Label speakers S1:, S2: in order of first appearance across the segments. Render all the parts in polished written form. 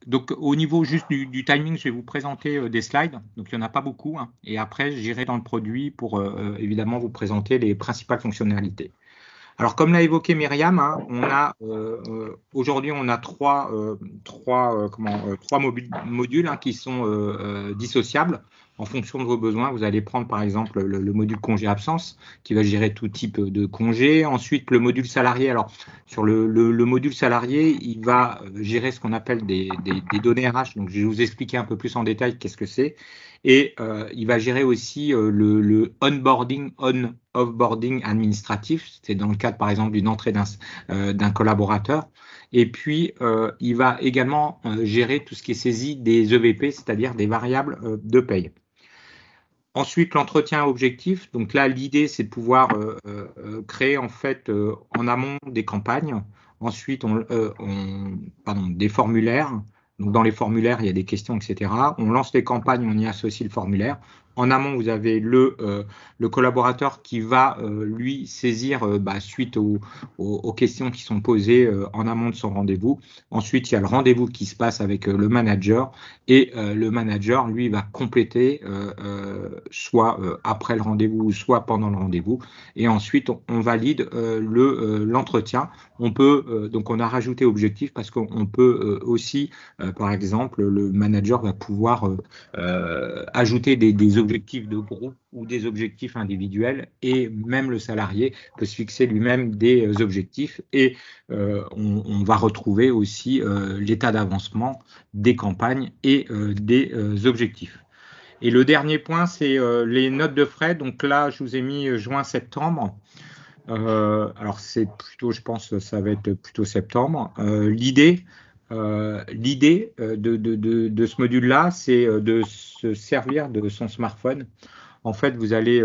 S1: Donc, au niveau juste du timing, je vais vous présenter des slides. Donc, il n'y en a pas beaucoup, hein. Et après, j'irai dans le produit pour évidemment vous présenter les principales fonctionnalités. Alors, comme l'a évoqué Myriam, hein, aujourd'hui, on a trois modules hein, qui sont dissociables en fonction de vos besoins. Vous allez prendre par exemple le module congé-absence qui va gérer tout type de congé. Ensuite, le module salarié. Alors, sur le module salarié, il va gérer ce qu'on appelle des données RH. Donc, je vais vous expliquer un peu plus en détail qu'est-ce que c'est. Et il va gérer aussi le onboarding, offboarding administratif. C'est dans le cadre, par exemple, d'une entrée d'un collaborateur. Et puis, il va également gérer tout ce qui est saisi des EVP, c'est-à-dire des variables de paye. Ensuite, l'entretien objectif. Donc là, l'idée, c'est de pouvoir créer en fait en amont des campagnes. Ensuite, des formulaires. Donc dans les formulaires, il y a des questions, etc. On lance les campagnes, on y associe le formulaire. En amont, vous avez le collaborateur qui va, lui, saisir suite aux questions qui sont posées en amont de son rendez-vous. Ensuite, il y a le rendez-vous qui se passe avec le manager. Et le manager, lui, va compléter soit après le rendez-vous, soit pendant le rendez-vous. Et ensuite, on valide l'entretien. Donc, on a rajouté objectif parce qu'on peut aussi, par exemple, le manager va pouvoir ajouter des objectifs de groupe ou des objectifs individuels et même le salarié peut se fixer lui-même des objectifs et on va retrouver aussi l'état d'avancement des campagnes et des objectifs. Et le dernier point, c'est les notes de frais. Donc là, je vous ai mis juin-septembre. Alors c'est plutôt, je pense, ça va être plutôt septembre. L'idée de ce module-là, c'est de se servir de son smartphone. En fait, vous allez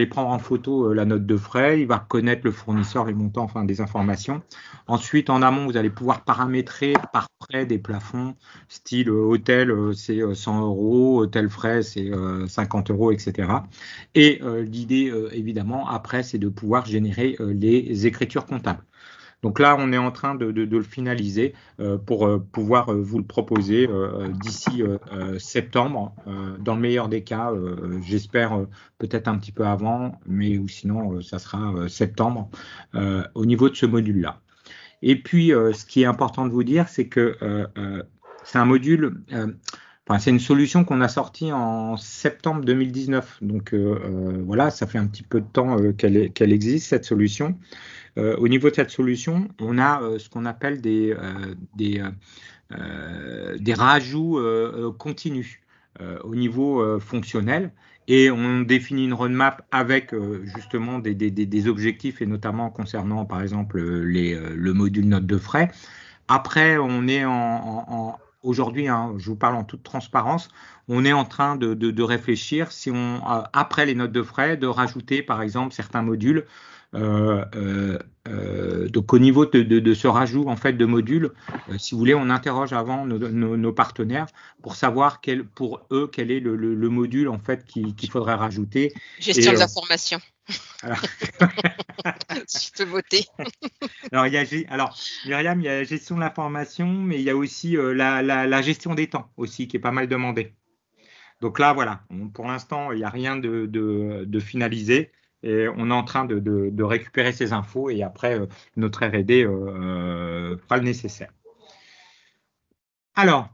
S1: prendre en photo la note de frais, il va reconnaître le fournisseur, les montants, enfin des informations. Ensuite, en amont, vous allez pouvoir paramétrer par frais des plafonds, style hôtel, c'est 100 euros, hôtel frais, c'est 50 euros, etc. Et l'idée, évidemment, après, c'est de pouvoir générer les écritures comptables. Donc là, on est en train de le finaliser pour pouvoir vous le proposer d'ici septembre. Dans le meilleur des cas, j'espère peut-être un petit peu avant, mais ou sinon, ça sera septembre au niveau de ce module-là. Et puis, ce qui est important de vous dire, c'est que c'est un module, c'est une solution qu'on a sortie en septembre 2019. Donc voilà, ça fait un petit peu de temps qu'elle existe, cette solution. Au niveau de cette solution, on a ce qu'on appelle des rajouts continus au niveau fonctionnel et on définit une roadmap avec justement des objectifs et notamment concernant par exemple le module note de frais. Après, on est aujourd'hui, hein, je vous parle en toute transparence, on est en train de réfléchir si après les notes de frais, de rajouter par exemple certains modules. Donc au niveau de ce rajout en fait de modules, si vous voulez, on interroge avant nos partenaires pour savoir pour eux quel est le module en fait qu'il faudrait rajouter.
S2: Gestion des informations.
S1: Alors,
S2: si je peux voter.
S1: Alors Myriam, il y a la gestion de l'information, mais il y a aussi la gestion des temps aussi qui est pas mal demandée. Donc là, voilà, pour l'instant, il n'y a rien de finalisé. Et on est en train de récupérer ces infos et après, notre R&D fera le nécessaire. Alors,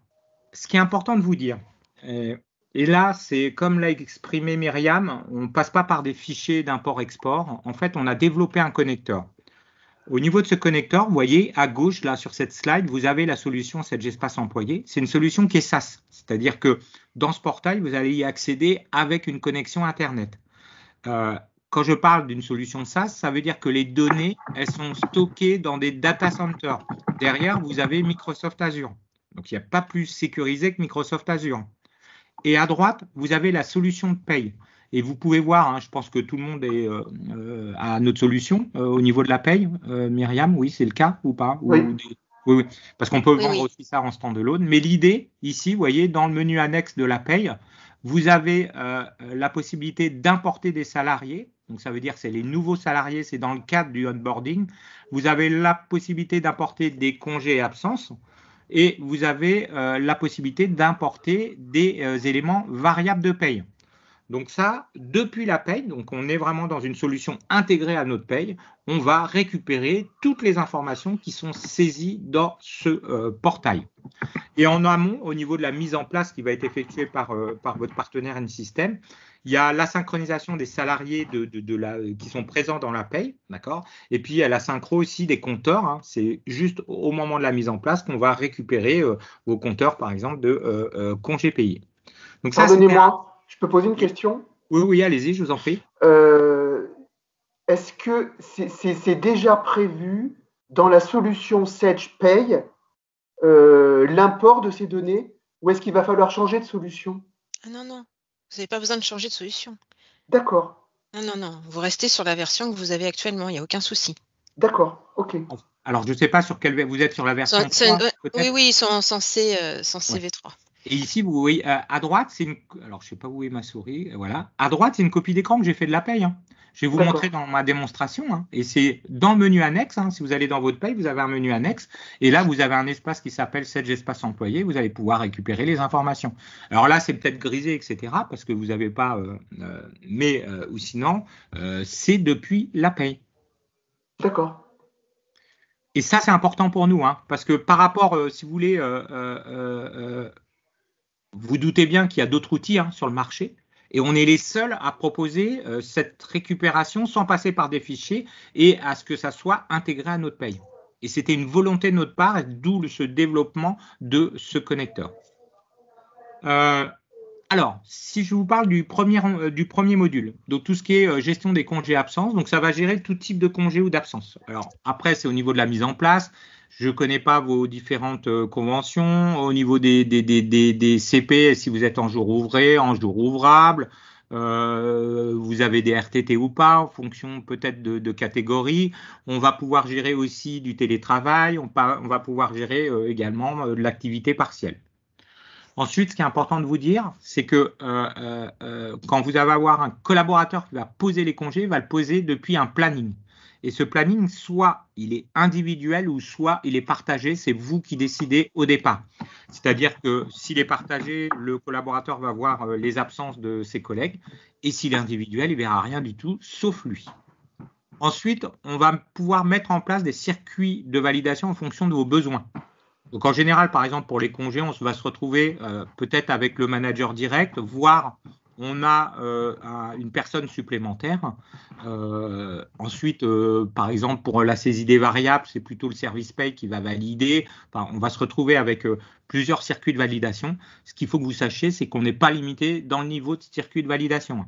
S1: ce qui est important de vous dire, et là, c'est comme l'a exprimé Myriam, on ne passe pas par des fichiers d'import-export. En fait, on a développé un connecteur. Au niveau de ce connecteur, vous voyez à gauche, là sur cette slide, vous avez la solution Sedgespace Employé. C'est une solution qui est SaaS, c'est-à-dire que dans ce portail, vous allez y accéder avec une connexion Internet. Quand je parle d'une solution SaaS, ça veut dire que les données, elles sont stockées dans des data centers. Derrière, vous avez Microsoft Azure. Donc, il n'y a pas plus sécurisé que Microsoft Azure. Et à droite, vous avez la solution de paye. Et vous pouvez voir, hein, je pense que tout le monde a notre solution au niveau de la paye. Myriam, oui, c'est le cas ou pas?
S3: Oui.
S1: Oui. Parce qu'on peut vendre aussi ça en stand-alone. Mais l'idée, ici, vous voyez, dans le menu annexe de la paye, vous avez la possibilité d'importer des salariés. Donc, ça veut dire que c'est les nouveaux salariés, c'est dans le cadre du onboarding. Vous avez la possibilité d'importer des congés et absences. et vous avez la possibilité d'importer des éléments variables de paye. Donc ça, depuis la paye, donc on est vraiment dans une solution intégrée à notre paye, on va récupérer toutes les informations qui sont saisies dans ce portail. Et en amont, au niveau de la mise en place qui va être effectuée par votre partenaire N-System, il y a la synchronisation des salariés qui sont présents dans la paye, d'accord. Et puis il y a la synchro aussi des compteurs. Hein. C'est juste au moment de la mise en place qu'on va récupérer vos compteurs, par exemple, de congés payés.
S3: Donc ça, pardonnez-moi, je peux poser une question?
S1: Oui, allez-y, je vous en prie.
S3: Est-ce que c'est déjà prévu dans la solution Sage Pay l'import de ces données, ou est-ce qu'il va falloir changer de solution?
S2: Non, vous n'avez pas besoin de changer de solution.
S3: D'accord.
S2: Non, vous restez sur la version que vous avez actuellement, il n'y a aucun souci.
S3: D'accord, ok.
S1: Alors, je ne sais pas sur quelle vous êtes sur la version 3,
S2: oui, ils sont censés V3.
S1: Et ici, vous voyez, à droite, c'est une. Alors, je ne sais pas où est ma souris. Voilà. À droite, c'est une copie d'écran que j'ai fait de la paye. Hein. Je vais vous montrer dans ma démonstration. Hein. Et c'est dans le menu annexe. Hein. Si vous allez dans votre paye, vous avez un menu annexe. Et là, vous avez un espace qui s'appelle Sage Espace Employé. Vous allez pouvoir récupérer les informations. Alors là, c'est peut-être grisé, etc. Parce que vous n'avez pas. Ou sinon, c'est depuis la paye.
S3: D'accord.
S1: Et ça, c'est important pour nous. Hein, parce que par rapport, si vous voulez. Vous doutez bien qu'il y a d'autres outils sur le marché et on est les seuls à proposer cette récupération sans passer par des fichiers et à ce que ça soit intégré à notre paye. Et c'était une volonté de notre part, d'où ce développement de ce connecteur. Alors, si je vous parle du premier module, donc tout ce qui est gestion des congés absences, donc ça va gérer tout type de congés ou d'absence. Alors après, c'est au niveau de la mise en place. Je ne connais pas vos différentes conventions. Au niveau des CP, si vous êtes en jour ouvré, en jour ouvrable, vous avez des RTT ou pas, en fonction peut-être de catégorie. On va pouvoir gérer aussi du télétravail. On va pouvoir gérer également de l'activité partielle. Ensuite, ce qui est important de vous dire, c'est que quand vous allez avoir un collaborateur qui va poser les congés, il va le poser depuis un planning. Et ce planning, soit il est individuel ou soit il est partagé, c'est vous qui décidez au départ. C'est-à-dire que s'il est partagé, le collaborateur va voir les absences de ses collègues et s'il est individuel, il ne verra rien du tout, sauf lui. Ensuite, on va pouvoir mettre en place des circuits de validation en fonction de vos besoins. Donc en général, par exemple, pour les congés, on va se retrouver peut-être avec le manager direct, voire on a une personne supplémentaire. Ensuite, par exemple, pour la saisie des variables, c'est plutôt le service paye qui va valider. Enfin, on va se retrouver avec plusieurs circuits de validation. Ce qu'il faut que vous sachiez, c'est qu'on n'est pas limité dans le niveau de circuit de validation.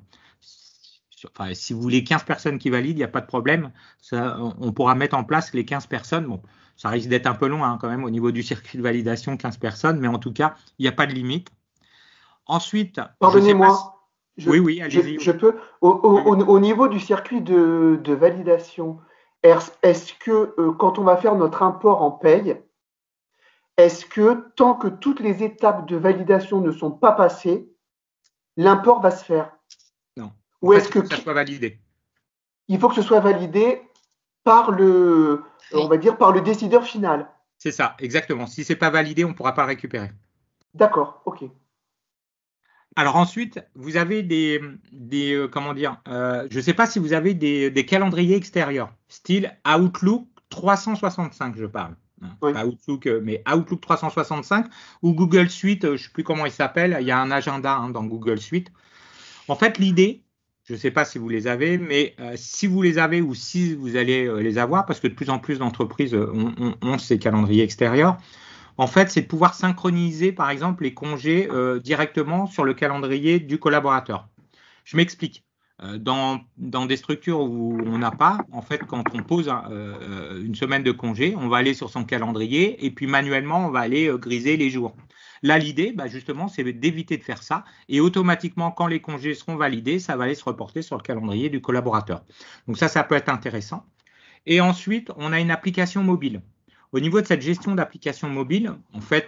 S1: Enfin, si vous voulez 15 personnes qui valident, il n'y a pas de problème. Ça, on pourra mettre en place les 15 personnes. Bon, ça risque d'être un peu long quand même au niveau du circuit de validation, 15 personnes, mais en tout cas, il n'y a pas de limite. Ensuite,
S3: pardonnez-moi.
S1: Oui, allez-y.
S3: Je peux. Au niveau du circuit de validation, est-ce que quand on va faire notre import en paye, est-ce que tant que toutes les étapes de validation ne sont pas passées, l'import va se faire?
S1: Non.
S3: Ou est-ce que
S1: ça soit validé?
S3: Il faut que ce soit validé par on va dire, par le décideur final.
S1: C'est ça, exactement. Si ce n'est pas validé, on ne pourra pas le récupérer.
S3: D'accord, ok.
S1: Alors ensuite, vous avez comment dire, je ne sais pas si vous avez des calendriers extérieurs, style Outlook 365, je parle.
S3: Oui.
S1: Pas Outlook, mais Outlook 365 ou Google Suite, je ne sais plus comment il s'appelle, il y a un agenda dans Google Suite. En fait, l'idée, je ne sais pas si vous les avez, mais si vous les avez ou si vous allez les avoir, parce que de plus en plus d'entreprises ont ces calendriers extérieurs, en fait, c'est de pouvoir synchroniser, par exemple, les congés directement sur le calendrier du collaborateur. Je m'explique. Dans des structures où on n'a pas, en fait, quand on pose une semaine de congé, on va aller sur son calendrier et puis manuellement, on va aller griser les jours. Là, l'idée, justement, c'est d'éviter de faire ça et automatiquement, quand les congés seront validés, ça va aller se reporter sur le calendrier du collaborateur. Donc ça peut être intéressant. Et ensuite, on a une application mobile. Au niveau de cette gestion d'application mobile, en fait,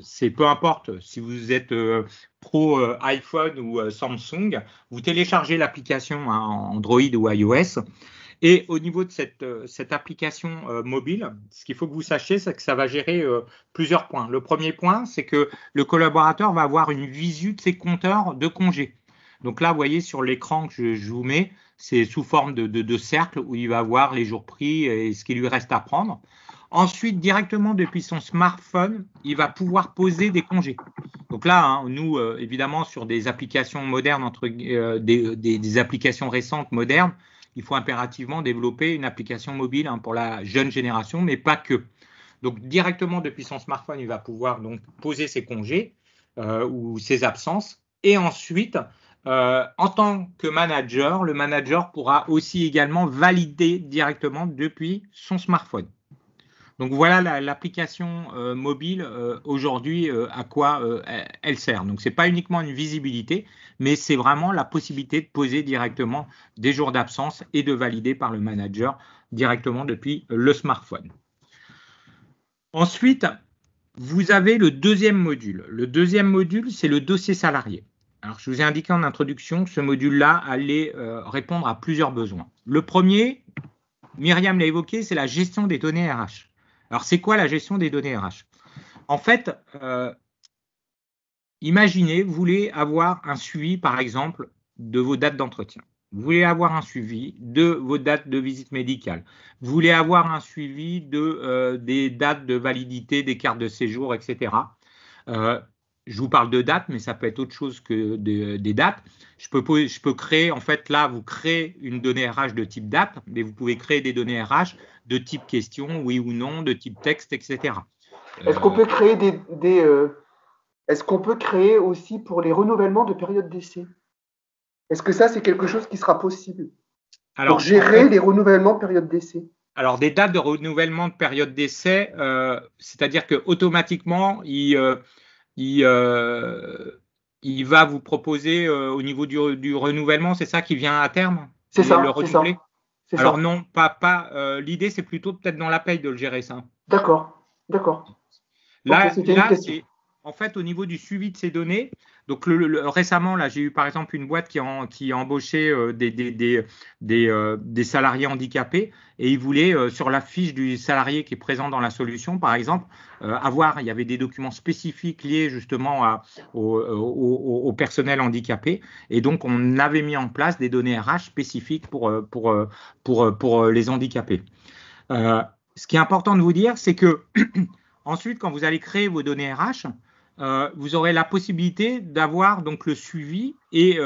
S1: c'est peu importe si vous êtes pro iPhone ou Samsung, vous téléchargez l'application Android ou iOS Et au niveau de cette application mobile, ce qu'il faut que vous sachiez, c'est que ça va gérer plusieurs points. Le premier point, c'est que le collaborateur va avoir une visu de ses compteurs de congés. Donc là, vous voyez sur l'écran que je vous mets, c'est sous forme de cercle où il va voir les jours pris et ce qui lui reste à prendre. Ensuite, directement depuis son smartphone, il va pouvoir poser des congés. Donc là, hein, nous, évidemment, sur des applications modernes, des applications récentes modernes, il faut impérativement développer une application mobile hein, pour la jeune génération, mais pas que. Donc directement depuis son smartphone, il va pouvoir donc poser ses congés ou ses absences. Et ensuite, en tant que manager, le manager pourra aussi également valider directement depuis son smartphone. Donc voilà l'application mobile aujourd'hui à quoi elle sert. Donc c'est pas uniquement une visibilité, mais c'est vraiment la possibilité de poser directement des jours d'absence et de valider par le manager directement depuis le smartphone. Ensuite, vous avez le deuxième module. Le deuxième module, c'est le dossier salarié. Alors je vous ai indiqué en introduction que ce module-là allait répondre à plusieurs besoins. Le premier, Myriam l'a évoqué, c'est la gestion des données RH. Alors, c'est quoi la gestion des données RH? En fait, imaginez, vous voulez avoir un suivi, par exemple, de vos dates d'entretien. Vous voulez avoir un suivi de vos dates de visite médicale. Vous voulez avoir un suivi des dates de validité des cartes de séjour, etc. Je vous parle de dates, mais ça peut être autre chose que des dates. Je peux créer, en fait, là, vous créez une donnée RH de type date, mais vous pouvez créer des données RH de type question, oui ou non, de type texte, etc.
S3: Est-ce qu'on peut créer est-ce qu'on peut créer aussi pour les renouvellements de période d'essai? Est-ce que ça, c'est quelque chose qui sera possible pour gérer les renouvellements de période d'essai?
S1: Alors, des dates de renouvellement de période d'essai, c'est-à-dire qu'automatiquement, il va vous proposer au niveau du renouvellement, c'est ça qui vient à terme?
S3: C'est ça,
S1: le renouveler?
S3: C'est
S1: Alors
S3: ça.
S1: non, pas l'idée, c'est plutôt peut-être dans la paye de le gérer, ça.
S3: D'accord.
S1: Là, c'est en fait au niveau du suivi de ces données. Donc récemment, là, j'ai eu par exemple une boîte qui a embauché des salariés handicapés et ils voulaient sur la fiche du salarié qui est présent dans la solution, par exemple, il y avait des documents spécifiques liés justement au personnel handicapé et donc on avait mis en place des données RH spécifiques pour les handicapés. Ce qui est important de vous dire, c'est que ensuite, quand vous allez créer vos données RH, vous aurez la possibilité d'avoir donc le suivi et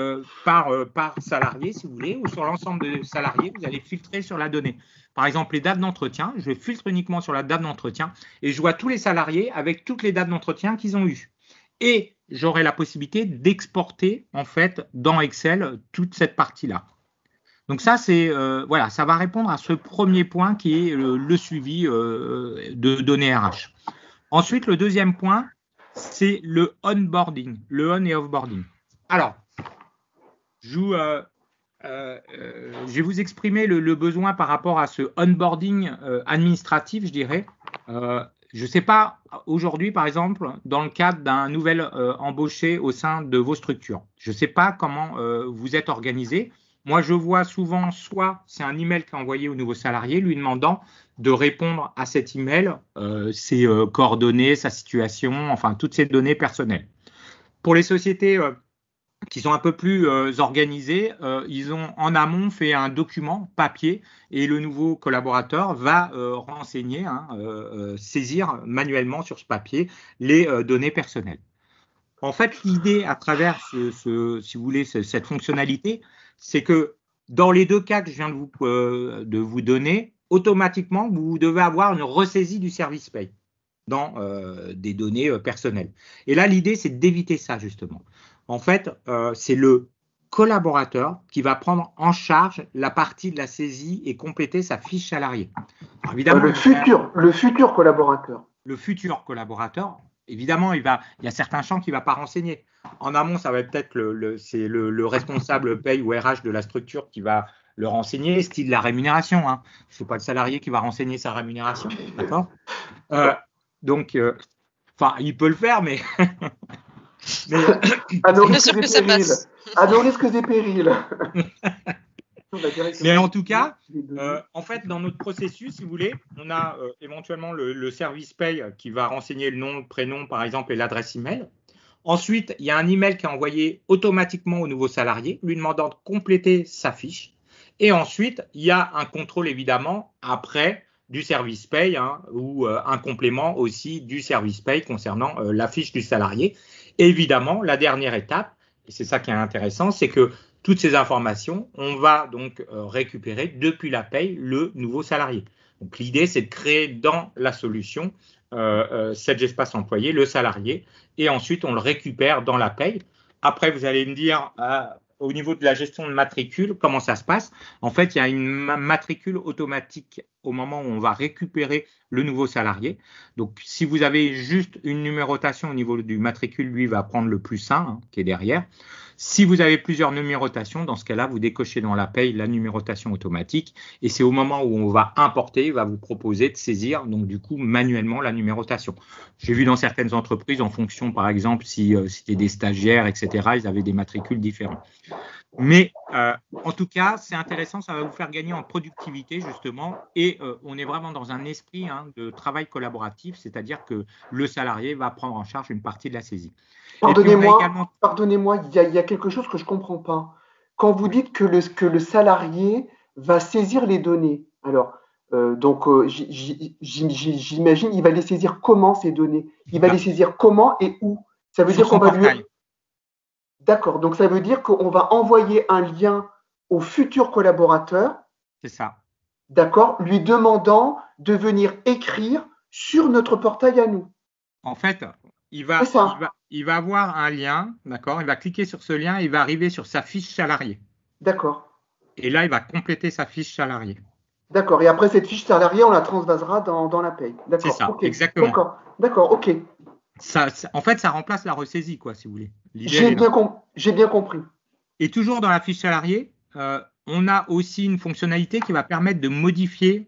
S1: par salarié, si vous voulez, ou sur l'ensemble des salariés, vous allez filtrer sur la donnée. Par exemple, les dates d'entretien, je filtre uniquement sur la date d'entretien et je vois tous les salariés avec toutes les dates d'entretien qu'ils ont eues. Et j'aurai la possibilité d'exporter en fait dans Excel toute cette partie-là. Donc ça, ça va répondre à ce premier point qui est le suivi de données RH. Ensuite, le deuxième point, c'est le onboarding, le on et offboarding. Alors, je vais vous exprimer le besoin par rapport à ce onboarding administratif, je dirais. Je ne sais pas, aujourd'hui, par exemple, dans le cadre d'un nouvel embauché au sein de vos structures, je ne sais pas comment vous êtes organisé. Moi, je vois souvent, soit c'est un email qui est envoyé au nouveau salarié lui demandant de répondre à cet email, ses coordonnées, sa situation, enfin toutes ces données personnelles. Pour les sociétés qui sont un peu plus organisées, ils ont en amont fait un document papier et le nouveau collaborateur va renseigner, saisir manuellement sur ce papier les données personnelles. En fait, l'idée à travers si vous voulez, cette fonctionnalité, c'est que dans les deux cas que je viens de vous donner, automatiquement, vous devez avoir une ressaisie du service paye dans des données personnelles. Et là, l'idée, c'est d'éviter ça, justement. En fait, c'est le collaborateur qui va prendre en charge la partie de la saisie et compléter sa fiche salariée. Alors, évidemment,
S3: le futur collaborateur.
S1: Le futur collaborateur, évidemment, il y a certains champs qu'il ne va pas renseigner. En amont, ça va être c'est le responsable paye ou RH de la structure qui va le renseigner, style la rémunération. Hein. Ce n'est pas le salarié qui va renseigner sa rémunération, d'accord ? Donc, il peut le faire, mais…
S3: à nos risques et périls.
S1: Mais en tout cas, en fait, dans notre processus, si vous voulez, on a éventuellement le service paye qui va renseigner le nom, le prénom, par exemple, et l'adresse email. Ensuite, il y a un email qui est envoyé automatiquement au nouveau salarié, lui demandant de compléter sa fiche. Et ensuite, il y a un contrôle, évidemment, après du service paye ou un complément aussi du service paye concernant la fiche du salarié. Et évidemment, la dernière étape, et c'est ça qui est intéressant, c'est que toutes ces informations, on va donc récupérer depuis la paye le nouveau salarié. Donc l'idée, c'est de créer dans la solution cet espace employé, le salarié, et ensuite on le récupère dans la paye. Après, vous allez me dire, au niveau de la gestion de matricule, comment ça se passe? En fait, il y a une matricule automatique au moment où on va récupérer le nouveau salarié. Donc, si vous avez juste une numérotation au niveau du matricule, lui va prendre le +1 qui est derrière. Si vous avez plusieurs numérotations, dans ce cas-là, vous décochez dans la paye la numérotation automatique et c'est au moment où on va importer, il va vous proposer de saisir donc du coup manuellement la numérotation. J'ai vu dans certaines entreprises, en fonction par exemple si c'était des stagiaires, etc., ils avaient des matricules différents. Mais en tout cas, c'est intéressant, ça va vous faire gagner en productivité justement et on est vraiment dans un esprit de travail collaboratif, c'est-à-dire que le salarié va prendre en charge une partie de la saisie.
S3: Pardonnez-moi, il y a quelque chose que je ne comprends pas. Quand vous dites que le salarié va saisir les données, alors, j'imagine, il va les saisir comment ces données? Il va les saisir comment et où? Ça veut dire qu'on va lui... D'accord, donc ça veut dire qu'on va envoyer un lien au futur collaborateur.
S1: C'est ça.
S3: D'accord, lui demandant de venir écrire sur notre portail à nous.
S1: En fait, il va avoir un lien, d'accord, il va cliquer sur ce lien, il va arriver sur sa fiche salarié.
S3: D'accord.
S1: Et là, il va compléter sa fiche salarié.
S3: D'accord, et après cette fiche salarié, on la transvasera dans la paye.
S1: C'est ça, okay. Exactement.
S3: D'accord, ok.
S1: En fait, ça remplace la ressaisie, quoi, si vous voulez.
S3: J'ai bien compris.
S1: Et toujours dans la fiche salarié, on a aussi une fonctionnalité qui va permettre de modifier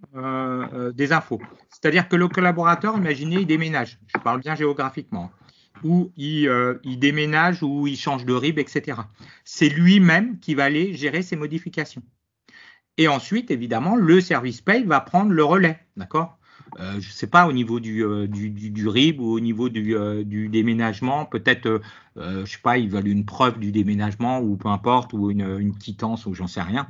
S1: des infos. C'est-à-dire que le collaborateur, imaginez, il déménage. Je parle bien géographiquement. Ou il déménage ou il change de RIB, etc. C'est lui-même qui va aller gérer ces modifications. Et ensuite, évidemment, le service paye va prendre le relais, d'accord ? Je ne sais pas, au niveau du RIB ou au niveau du déménagement, peut-être, je ne sais pas, ils veulent une preuve du déménagement ou peu importe, ou une quittance ou j'en sais rien.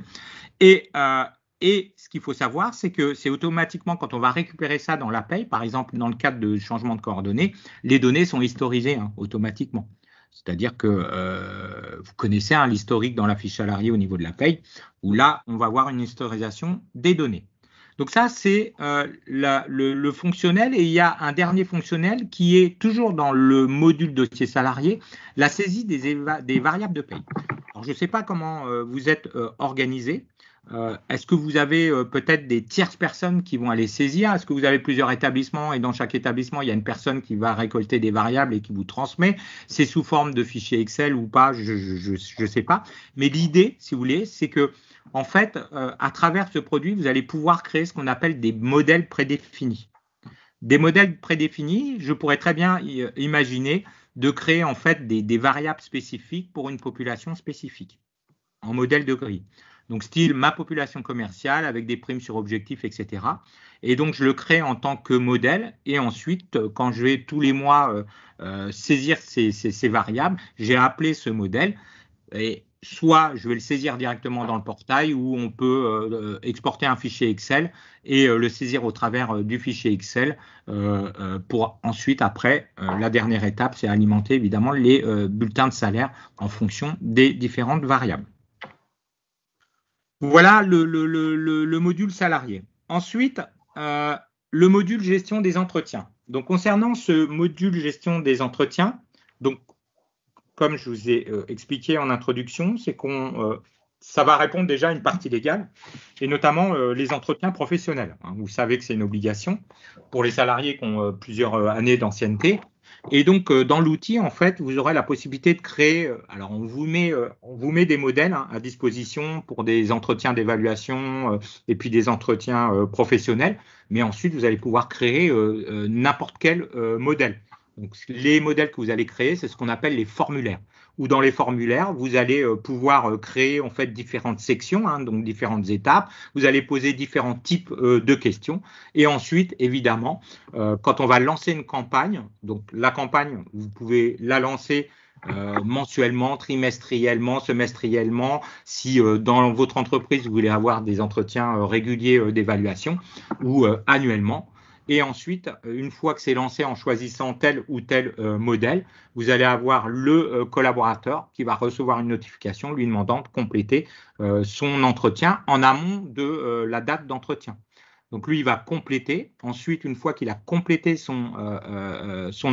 S1: Et ce qu'il faut savoir, c'est que c'est automatiquement, quand on va récupérer ça dans la paye, par exemple, dans le cadre de changement de coordonnées, les données sont historisées automatiquement. C'est-à-dire que vous connaissez l'historique dans la fiche salariée au niveau de la paye, où là, on va avoir une historisation des données. Donc ça, c'est le fonctionnel. Et il y a un dernier fonctionnel qui est toujours dans le module dossier salarié, la saisie des variables de paye. Alors, je ne sais pas comment vous êtes organisé. Est-ce que vous avez peut-être des tierces personnes qui vont aller saisir? Est-ce que vous avez plusieurs établissements et dans chaque établissement, il y a une personne qui va récolter des variables et qui vous transmet? C'est sous forme de fichier Excel ou pas? Je ne sais pas. Mais l'idée, si vous voulez, c'est que en fait, à travers ce produit, vous allez pouvoir créer ce qu'on appelle des modèles prédéfinis. Des modèles prédéfinis, je pourrais très bien imaginer de créer en fait des variables spécifiques pour une population spécifique en modèle de grille. Donc, style ma population commerciale avec des primes sur objectifs, etc. Et donc, je le crée en tant que modèle. Et ensuite, quand je vais tous les mois saisir ces variables, j'ai appelé ce modèle. Et soit je vais le saisir directement dans le portail ou on peut exporter un fichier Excel et le saisir au travers du fichier Excel pour ensuite, après, la dernière étape, c'est alimenter évidemment les bulletins de salaire en fonction des différentes variables. Voilà le module salarié. Ensuite, le module gestion des entretiens. Donc, concernant ce module gestion des entretiens, donc, comme je vous ai expliqué en introduction, c'est ça va répondre déjà à une partie légale, et notamment les entretiens professionnels. Vous savez que c'est une obligation pour les salariés qui ont plusieurs années d'ancienneté. Et donc, dans l'outil, en fait, vous aurez la possibilité de créer, alors on vous met des modèles à disposition pour des entretiens d'évaluation et puis des entretiens professionnels, mais ensuite, vous allez pouvoir créer n'importe quel modèle. Donc, les modèles que vous allez créer, c'est ce qu'on appelle les formulaires. Où dans les formulaires, vous allez pouvoir créer en fait différentes sections, hein, donc différentes étapes. Vous allez poser différents types de questions. Et ensuite, évidemment, quand on va lancer une campagne, donc la campagne, vous pouvez la lancer mensuellement, trimestriellement, semestriellement, si dans votre entreprise, vous voulez avoir des entretiens réguliers d'évaluation ou annuellement. Et ensuite, une fois que c'est lancé en choisissant tel ou tel modèle, vous allez avoir le collaborateur qui va recevoir une notification lui demandant de compléter son entretien en amont de la date d'entretien. Donc lui, il va compléter. Ensuite, une fois qu'il a complété son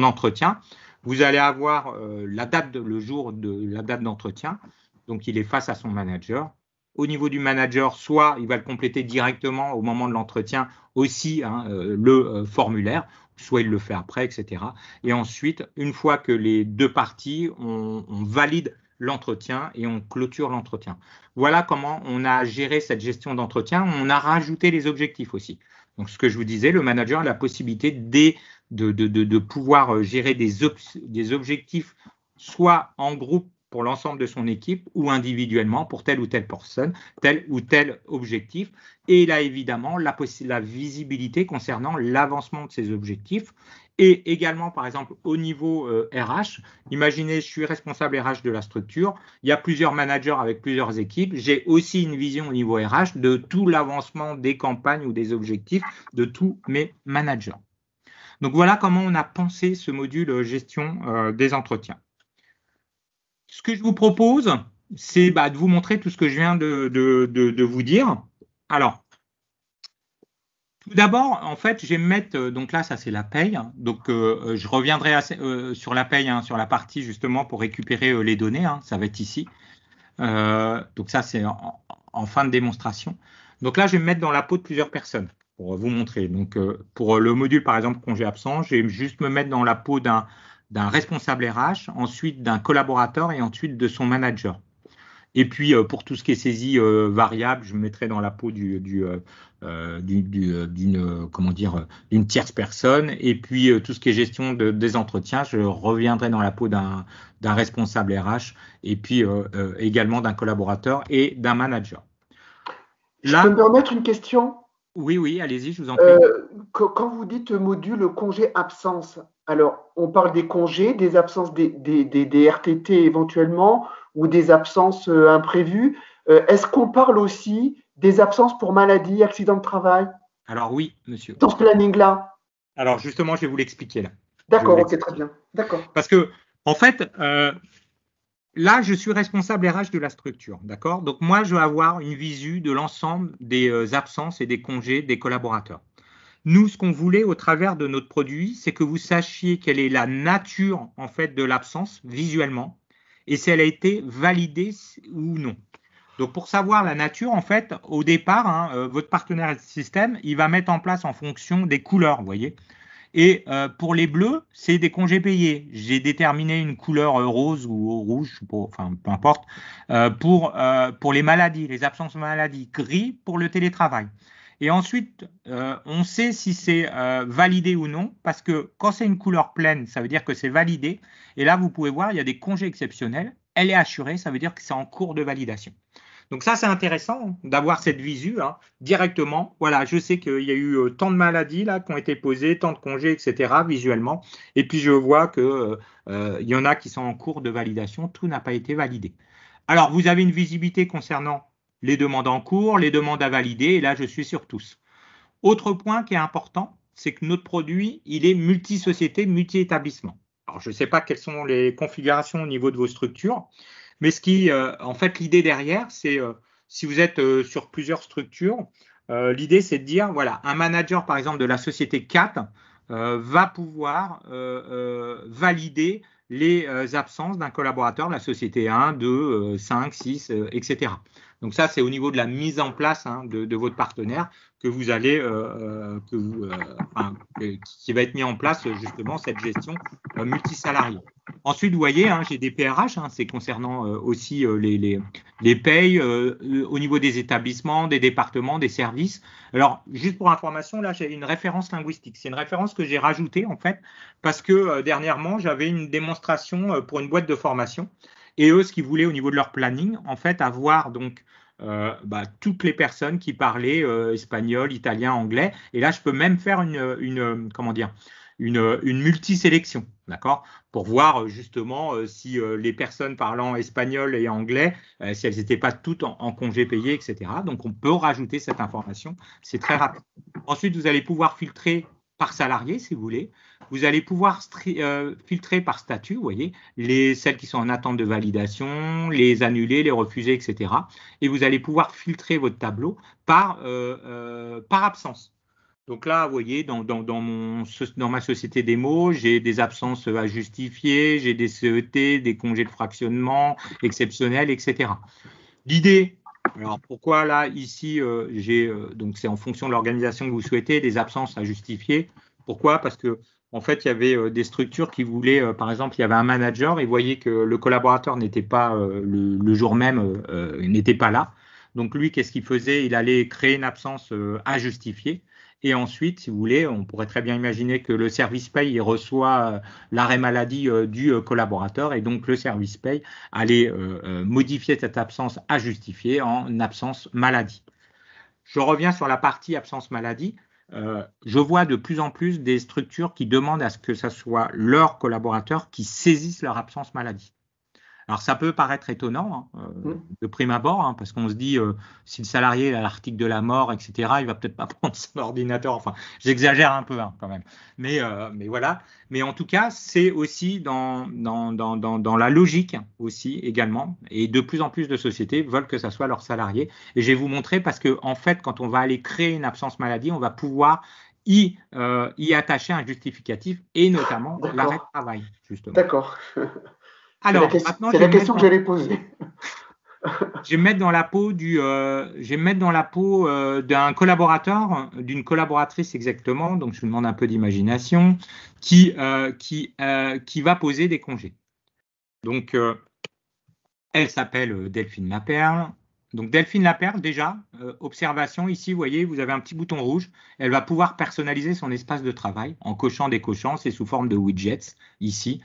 S1: entretien, vous allez avoir le jour de la date d'entretien. Donc il est face à son manager. Au niveau du manager, soit il va le compléter directement au moment de l'entretien, aussi hein, le formulaire, soit il le fait après, etc. Et ensuite, une fois que les deux parties, on valide l'entretien et on clôture l'entretien. Voilà comment on a géré cette gestion d'entretien. On a rajouté les objectifs aussi. Donc, ce que je vous disais, le manager a la possibilité de pouvoir gérer des objectifs, soit en groupe pour l'ensemble de son équipe ou individuellement pour telle ou telle personne, tel ou tel objectif. Et il a évidemment la visibilité concernant l'avancement de ces objectifs. Et également, par exemple, au niveau RH, imaginez, je suis responsable RH de la structure, il y a plusieurs managers avec plusieurs équipes, j'ai aussi une vision au niveau RH de tout l'avancement des campagnes ou des objectifs de tous mes managers. Donc voilà comment on a pensé ce module gestion des entretiens. Ce que je vous propose, c'est de vous montrer tout ce que je viens de vous dire. Alors, tout d'abord, en fait, je vais me mettre, donc là, ça c'est la paye. Donc, je reviendrai sur la paye, hein, sur la partie justement pour récupérer les données. Hein, ça va être ici. Donc ça, c'est en fin de démonstration. Donc là, je vais me mettre dans la peau de plusieurs personnes pour vous montrer. Donc, pour le module, par exemple, congé absent, je vais juste me mettre dans la peau d'un responsable RH, ensuite d'un collaborateur et ensuite de son manager. Et puis, pour tout ce qui est saisie variable, je me mettrai dans la peau d'une tierce personne. Et puis, tout ce qui est gestion des entretiens, je reviendrai dans la peau d'un responsable RH et puis également d'un collaborateur et d'un manager.
S3: Là, je peux me permettre une question ?
S1: Oui, allez-y, je vous en prie.
S3: Quand vous dites module congé absence, alors on parle des congés, des absences des RTT éventuellement ou des absences imprévues. Est-ce qu'on parle aussi des absences pour maladie, accident de travail ?
S1: Alors oui, monsieur.
S3: Dans ce planning-là ?
S1: Alors justement, je vais vous l'expliquer là.
S3: D'accord, ok, très bien. D'accord.
S1: Parce que, en fait, là, je suis responsable RH de la structure, d'accord ? Donc moi, je vais avoir une visu de l'ensemble des absences et des congés des collaborateurs. Nous, ce qu'on voulait au travers de notre produit, c'est que vous sachiez quelle est la nature en fait de l'absence visuellement et si elle a été validée ou non. Donc, pour savoir la nature, en fait, au départ, hein, votre partenaire système, il va mettre en place en fonction des couleurs, vous voyez. Et pour les bleus, c'est des congés payés. J'ai déterminé une couleur rose ou rouge, enfin peu importe, pour les maladies, les absences maladies. Gris pour le télétravail. Et ensuite, on sait si c'est validé ou non, parce que quand c'est une couleur pleine, ça veut dire que c'est validé. Et là, vous pouvez voir, il y a des congés exceptionnels. Elle est assurée, ça veut dire que c'est en cours de validation. Donc ça, c'est intéressant d'avoir cette visu hein, directement. Voilà, je sais qu'il y a eu tant de maladies là qui ont été posées, tant de congés, etc. visuellement. Et puis je vois que il y en a qui sont en cours de validation. Tout n'a pas été validé. Alors vous avez une visibilité concernant les demandes en cours, les demandes à valider. Et là, je suis sur tous. Autre point qui est important, c'est que notre produit, il est multi-société, multi-établissement. Alors je ne sais pas quelles sont les configurations au niveau de vos structures. Mais ce qui, en fait, l'idée derrière, c'est si vous êtes sur plusieurs structures, l'idée c'est de dire, voilà, un manager par exemple de la société 4 va pouvoir valider les absences d'un collaborateur de la société 1, 2, 5, 6, etc. Donc ça, c'est au niveau de la mise en place hein, de votre partenaire que vous allez, qui va être mis en place justement cette gestion multisalariée. Ensuite, vous voyez, hein, j'ai des PRH, hein, c'est concernant aussi les payes au niveau des établissements, des départements, des services. Alors, juste pour information, là, j'ai une référence linguistique. C'est une référence que j'ai rajoutée, en fait, parce que dernièrement, j'avais une démonstration pour une boîte de formation. Et eux, ce qu'ils voulaient au niveau de leur planning, en fait, avoir donc toutes les personnes qui parlaient espagnol, italien, anglais. Et là, je peux même faire comment dire, une multisélection, d'accord, pour voir justement si les personnes parlant espagnol et anglais, si elles n'étaient pas toutes en congé payé, etc. Donc, on peut rajouter cette information. C'est très rapide. Ensuite, vous allez pouvoir filtrer par salarié, si vous voulez. Vous allez pouvoir filtrer par statut, vous voyez, celles qui sont en attente de validation, les annuler, les refuser, etc. Et vous allez pouvoir filtrer votre tableau par absence. Donc là, vous voyez, dans ma société démo, j'ai des absences à justifier, j'ai des CET, des congés de fractionnement exceptionnels, etc. L'idée, alors pourquoi là, ici, donc c'est en fonction de l'organisation que vous souhaitez, des absences à justifier. Pourquoi? Parce que en fait, il y avait des structures qui voulaient, par exemple, il y avait un manager et voyait que le collaborateur n'était pas le jour même, n'était pas là. Donc lui, qu'est-ce qu'il faisait? Il allait créer une absence à justifier. Et ensuite, si vous voulez, on pourrait très bien imaginer que le service paye il reçoit l'arrêt maladie du collaborateur et donc le service paye allait modifier cette absence à justifier en absence maladie. Je reviens sur la partie absence maladie. Je vois de plus en plus des structures qui demandent à ce que ce soit leurs collaborateurs qui saisissent leur absence maladie. Alors, ça peut paraître étonnant de prime abord, hein, parce qu'on se dit, si le salarié a l'article de la mort, etc., il va peut-être pas prendre son ordinateur. Enfin, j'exagère un peu quand même. Mais voilà. Mais en tout cas, c'est aussi dans la logique aussi également. Et de plus en plus de sociétés veulent que ça soit leurs salariés. Et je vais vous montrer parce que, en fait, quand on va aller créer une absence maladie, on va pouvoir y attacher un justificatif et notamment l'arrêt de travail, justement.
S3: D'accord.
S1: Alors, maintenant,
S3: c'est la question que j'allais poser.
S1: Je vais me mettre dans la peau d'un collaborateur, d'une collaboratrice exactement. Donc, je vous demande un peu d'imagination, qui va poser des congés. Donc, elle s'appelle Delphine Laperle. Donc, Delphine Laperle, déjà, observation ici, vous voyez, vous avez un petit bouton rouge. Elle va pouvoir personnaliser son espace de travail en cochant des cochants. C'est sous forme de widgets ici.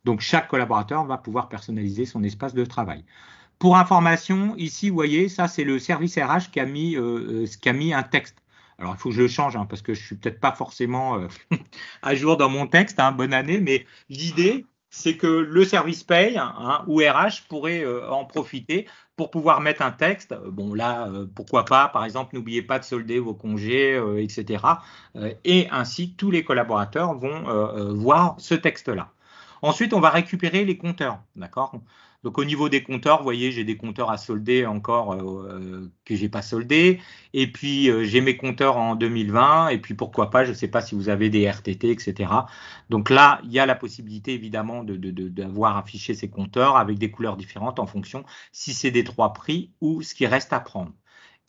S1: Donc, chaque collaborateur va pouvoir personnaliser son espace de travail. Pour information, ici, vous voyez, ça, c'est le service RH qui a mis un texte. Alors, il faut que je le change parce que je ne suis peut-être pas forcément à jour dans mon texte. Bonne année. Mais l'idée, c'est que le service paye ou RH pourrait en profiter pour pouvoir mettre un texte. Bon, là, pourquoi pas, par exemple, n'oubliez pas de solder vos congés, etc. Et ainsi, tous les collaborateurs vont voir ce texte-là. Ensuite, on va récupérer les compteurs, d'accord? Donc, au niveau des compteurs, vous voyez, j'ai des compteurs à solder encore que je n'ai pas soldés. Et puis, j'ai mes compteurs en 2020. Et puis, pourquoi pas, je ne sais pas si vous avez des RTT, etc. Donc là, il y a la possibilité, évidemment, d'avoir affiché ces compteurs avec des couleurs différentes en fonction si c'est des 3 prix ou ce qui reste à prendre.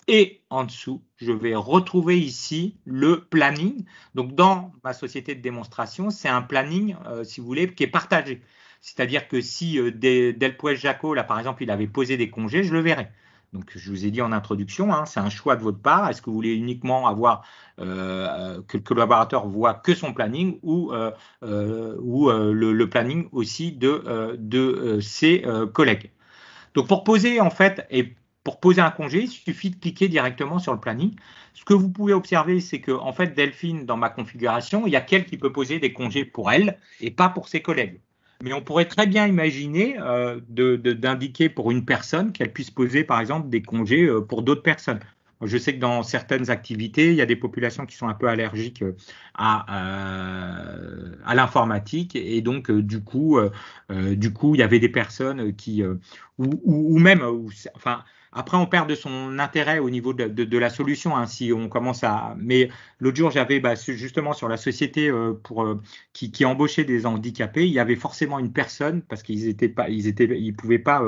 S1: Et en dessous, je vais retrouver ici le planning. Donc, dans ma société de démonstration, c'est un planning, si vous voulez, qui est partagé. C'est-à-dire que si Delpuez Jaco, là, par exemple, il avait posé des congés, je le verrai. Donc, je vous ai dit en introduction, c'est un choix de votre part. Est-ce que vous voulez uniquement avoir que le collaborateur voit que son planning ou le planning aussi de ses collègues. Donc, pour poser, en fait, pour poser un congé, il suffit de cliquer directement sur le planning. Ce que vous pouvez observer, c'est que en fait, Delphine, dans ma configuration, il y a qu'elle qui peut poser des congés pour elle et pas pour ses collègues. Mais on pourrait très bien imaginer d'indiquer pour une personne qu'elle puisse poser, par exemple, des congés pour d'autres personnes. Je sais que dans certaines activités, il y a des populations qui sont un peu allergiques à l'informatique et donc du coup, il y avait des personnes qui ou même, enfin, Après, on perd de son intérêt au niveau de la solution, hein, si on commence à. Mais l'autre jour, j'avais justement sur la société qui embauchait des handicapés, il y avait forcément une personne parce ils pouvaient pas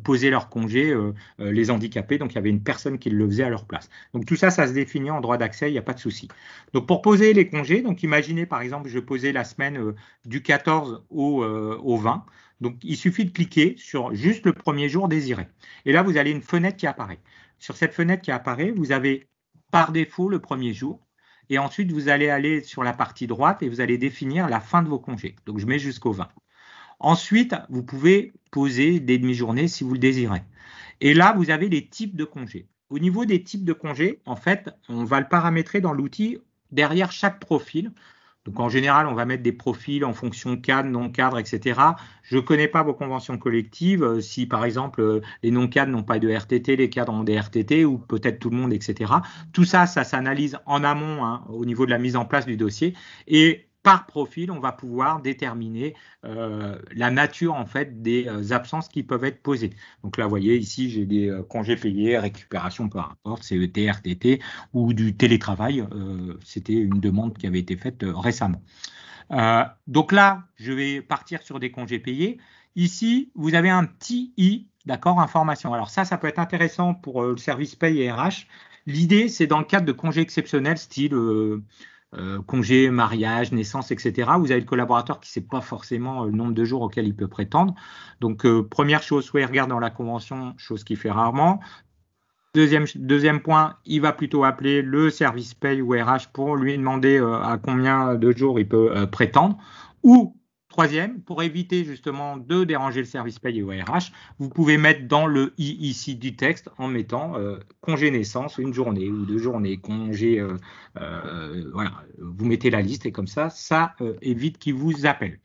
S1: poser leur congé, les handicapés, donc il y avait une personne qui le faisait à leur place. Donc tout ça, ça se définit en droit d'accès, il n'y a pas de souci. Donc pour poser les congés, donc imaginez par exemple, je posais la semaine du 14 au 20. Donc, il suffit de cliquer sur juste le premier jour désiré. Et là, vous avez une fenêtre qui apparaît. Sur cette fenêtre qui apparaît, vous avez par défaut le premier jour. Et ensuite, vous allez aller sur la partie droite et vous allez définir la fin de vos congés. Donc, je mets jusqu'au 20. Ensuite, vous pouvez poser des demi-journées si vous le désirez. Et là, vous avez les types de congés. Au niveau des types de congés, en fait, on va le paramétrer dans l'outil derrière chaque profil. Donc, en général, on va mettre des profils en fonction cadre, non-cadre, etc. Je ne connais pas vos conventions collectives. Si, par exemple, les non-cadres n'ont pas de RTT, les cadres ont des RTT, ou peut-être tout le monde, etc. Tout ça, ça s'analyse en amont, hein, au niveau de la mise en place du dossier. Et par profil, on va pouvoir déterminer la nature en fait des absences qui peuvent être posées. Donc là, vous voyez, ici, j'ai des congés payés, récupération peu importe, CET, RTT ou du télétravail. C'était une demande qui avait été faite récemment. Donc là, je vais partir sur des congés payés. Ici, vous avez un petit i, d'accord, information. Alors ça peut être intéressant pour le service paye et RH. L'idée, c'est dans le cadre de congés exceptionnels, style congé, mariage, naissance, etc. Vous avez le collaborateur qui ne sait pas forcément le nombre de jours auxquels il peut prétendre. Donc, première chose, soit il regarde dans la convention, chose qu'il fait rarement. Deuxième point, il va plutôt appeler le service paye ou RH pour lui demander à combien de jours il peut prétendre. Ou, troisième, pour éviter justement de déranger le service paye ou RH, vous pouvez mettre dans le i ici du texte en mettant congé naissance, une journée ou 2 journées, congé, voilà, vous mettez la liste et comme ça évite qu'il vous appelle.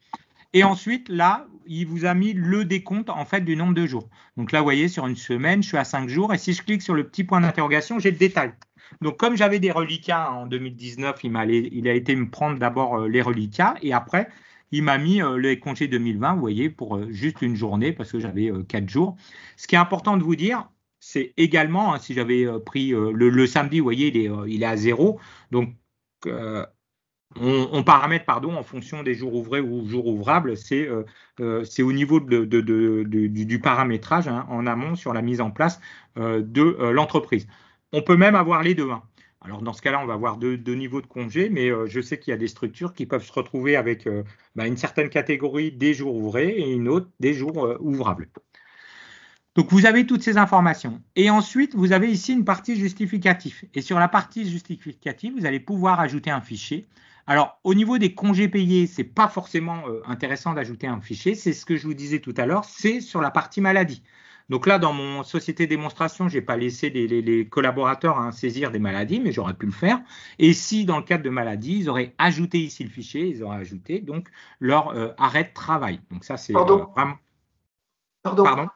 S1: Et ensuite, là, il vous a mis le décompte en fait du nombre de jours. Donc là, vous voyez, sur une semaine, je suis à 5 jours. Et si je clique sur le petit point d'interrogation, j'ai le détail. Donc, comme j'avais des reliquats en 2019, il a été me prendre d'abord les reliquats. Et après, il m'a mis les congés 2020, vous voyez, pour juste une journée parce que j'avais 4 jours. Ce qui est important de vous dire, c'est également, hein, si j'avais pris le samedi, vous voyez, il est à 0. Donc, on paramètre en fonction des jours ouvrés ou jours ouvrables, c'est au niveau du paramétrage, hein, en amont sur la mise en place de l'entreprise. On peut même avoir les deux. Hein. Alors dans ce cas-là, on va avoir deux niveaux de congé, mais je sais qu'il y a des structures qui peuvent se retrouver avec une certaine catégorie des jours ouvrés et une autre des jours ouvrables. Donc, vous avez toutes ces informations. Et ensuite, vous avez ici une partie justificative. Et sur la partie justificative, vous allez pouvoir ajouter un fichier. Alors, au niveau des congés payés, ce n'est pas forcément intéressant d'ajouter un fichier. C'est ce que je vous disais tout à l'heure, c'est sur la partie maladie. Donc là, dans mon société démonstration, je n'ai pas laissé les collaborateurs saisir des maladies, mais j'aurais pu le faire. Et si, dans le cadre de maladie, ils auraient ajouté ici le fichier, ils auraient ajouté donc leur arrêt de travail. Donc ça, c'est vraiment…
S3: Pardon.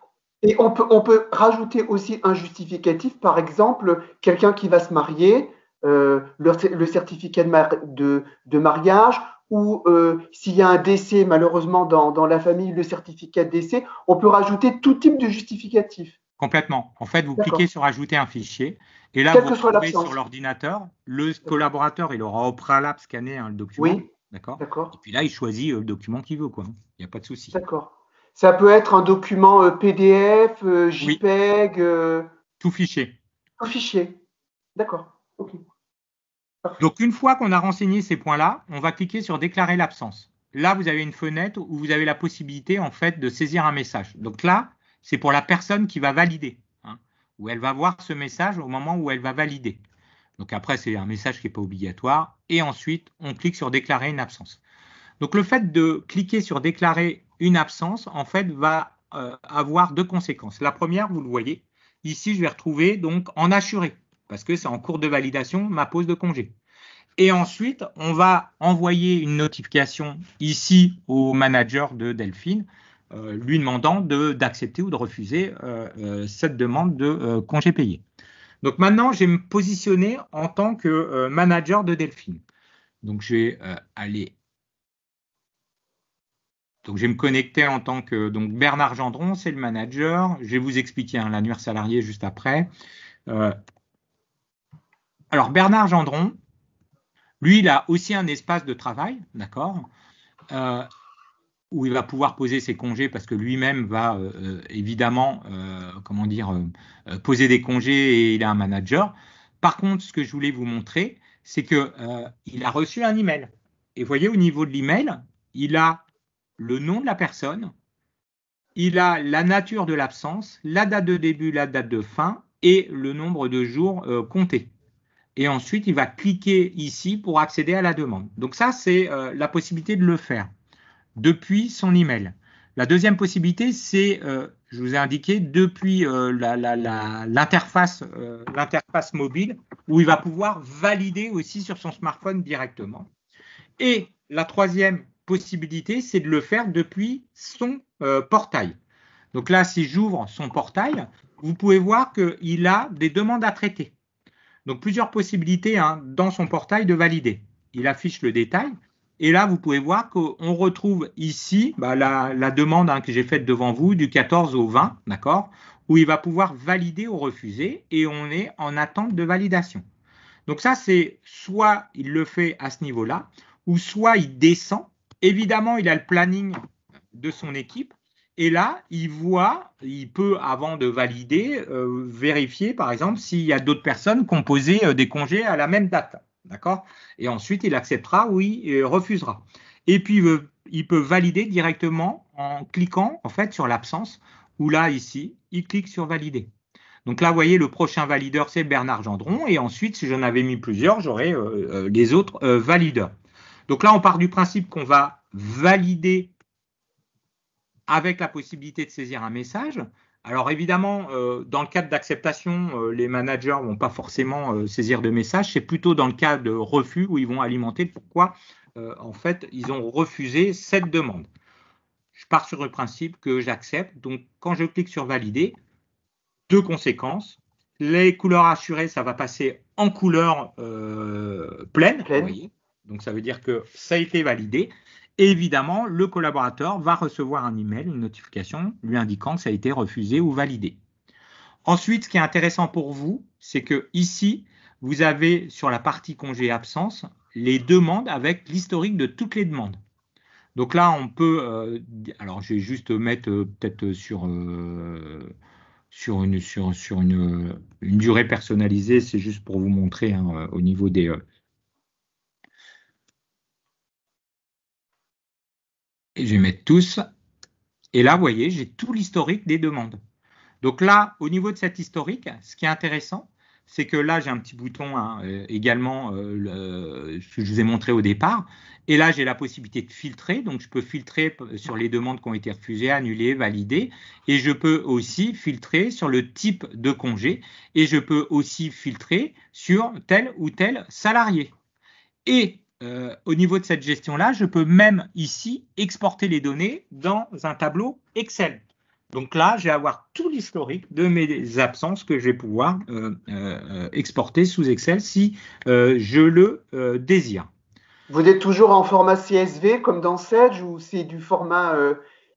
S3: Et on peut rajouter aussi un justificatif, par exemple, quelqu'un qui va se marier, le certificat de mariage, ou s'il y a un décès malheureusement dans la famille, le certificat de décès, on peut rajouter tout type de justificatif.
S1: Complètement. En fait, vous cliquez sur ajouter un fichier et là, vous trouvez sur l'ordinateur, le collaborateur, il aura au préalable scanné le document.
S3: Oui.
S1: D'accord. Et puis là, il choisit le document qu'il veut, quoi. Il n'y a pas de souci.
S3: D'accord. Ça peut être un document PDF, JPEG.
S1: Oui. Tout fichier.
S3: Tout fichier. D'accord. Ok.
S1: Parfait. Donc, une fois qu'on a renseigné ces points-là, on va cliquer sur déclarer l'absence. Là, vous avez une fenêtre où vous avez la possibilité, en fait, de saisir un message. Donc là, c'est pour la personne qui va valider, où elle va voir ce message au moment où elle va valider. Donc après, c'est un message qui n'est pas obligatoire. Et ensuite, on clique sur déclarer une absence. Donc, le fait de cliquer sur déclarer une absence, en fait, va avoir deux conséquences. La première, vous le voyez, ici, je vais retrouver donc en assuré, parce que c'est en cours de validation ma pause de congé. Et ensuite, on va envoyer une notification ici au manager de Delphine, lui demandant d'accepter ou de refuser cette demande de congé payé. Donc maintenant, je vais me positionner en tant que manager de Delphine. Donc, je vais aller Donc, je vais me connecter en tant que donc Bernard Gendron, c'est le manager. Je vais vous expliquer l'annuaire salarié juste après. Alors, Bernard Gendron, lui, il a aussi un espace de travail, d'accord, où il va pouvoir poser ses congés parce que lui-même va évidemment, poser des congés et il a un manager. Par contre, ce que je voulais vous montrer, c'est que il a reçu un email. Et vous voyez, au niveau de l'email, il a le nom de la personne, il a la nature de l'absence, la date de début, la date de fin et le nombre de jours comptés. Et ensuite, il va cliquer ici pour accéder à la demande. Donc ça, c'est la possibilité de le faire depuis son email. La deuxième possibilité, c'est, je vous ai indiqué, depuis l'interface mobile, où il va pouvoir valider aussi sur son smartphone directement. Et la troisième possibilité, c'est de le faire depuis son portail. Donc là, si j'ouvre son portail, vous pouvez voir qu'il a des demandes à traiter. Donc, plusieurs possibilités dans son portail de valider. Il affiche le détail. Et là, vous pouvez voir qu'on retrouve ici la demande que j'ai faite devant vous du 14 au 20, d'accord, où il va pouvoir valider ou refuser et on est en attente de validation. Donc ça, c'est soit il le fait à ce niveau-là, ou soit il descend. Évidemment, il a le planning de son équipe. Et là, il peut, avant de valider, vérifier, par exemple, s'il y a d'autres personnes qui ont posé des congés à la même date. D'accord ? Et ensuite, il acceptera ou il refusera. Et puis, il peut valider directement en cliquant, en fait, sur l'absence, ou là, ici, il clique sur valider. Donc là, vous voyez, le prochain valideur, c'est Bernard Gendron. Et ensuite, si j'en avais mis plusieurs, j'aurais les autres valideurs. Donc là, on part du principe qu'on va valider avec la possibilité de saisir un message. Alors évidemment, dans le cadre d'acceptation, les managers ne vont pas forcément saisir de message. C'est plutôt dans le cas de refus où ils vont alimenter pourquoi, en fait, ils ont refusé cette demande. Je pars sur le principe que j'accepte. Donc, quand je clique sur valider, deux conséquences. Les couleurs assurées, ça va passer en couleur pleine. Vous voyez. Donc, ça veut dire que ça a été validé. Et évidemment, le collaborateur va recevoir un email, une notification lui indiquant que ça a été refusé ou validé. Ensuite, ce qui est intéressant pour vous, c'est que ici, vous avez sur la partie congé et absence les demandes avec l'historique de toutes les demandes. Donc là, on peut, alors je vais juste mettre peut-être sur une durée personnalisée, c'est juste pour vous montrer au niveau des... Et je vais mettre tous. Et là, vous voyez, j'ai tout l'historique des demandes. Donc là, au niveau de cet historique, ce qui est intéressant, c'est que là, j'ai un petit bouton également, ce que je vous ai montré au départ. Et là, j'ai la possibilité de filtrer. Donc, je peux filtrer sur les demandes qui ont été refusées, annulées, validées. Et je peux aussi filtrer sur le type de congé. Et je peux aussi filtrer sur tel ou tel salarié. Et au niveau de cette gestion-là, je peux même ici exporter les données dans un tableau Excel. Donc là, je vais avoir tout l'historique de mes absences que je vais pouvoir exporter sous Excel si je le désire.
S3: Vous êtes toujours en format CSV comme dans Sage ou c'est du format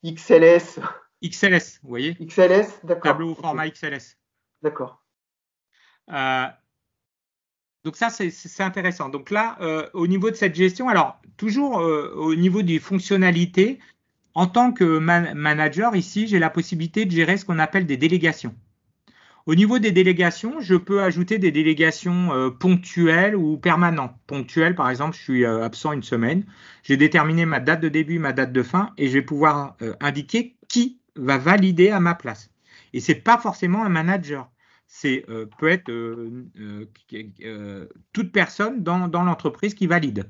S3: XLS?
S1: XLS, vous voyez?
S3: XLS, d'accord.
S1: Tableau au format XLS.
S3: D'accord.
S1: Donc ça, c'est intéressant. Donc là, au niveau de cette gestion, alors toujours au niveau des fonctionnalités, en tant que manager, ici, j'ai la possibilité de gérer ce qu'on appelle des délégations. Au niveau des délégations, je peux ajouter des délégations ponctuelles ou permanentes. Ponctuelles, par exemple, je suis absent une semaine. J'ai déterminé ma date de début, ma date de fin, et je vais pouvoir indiquer qui va valider à ma place. Et ce n'est pas forcément un manager. Peut être toute personne dans l'entreprise qui valide.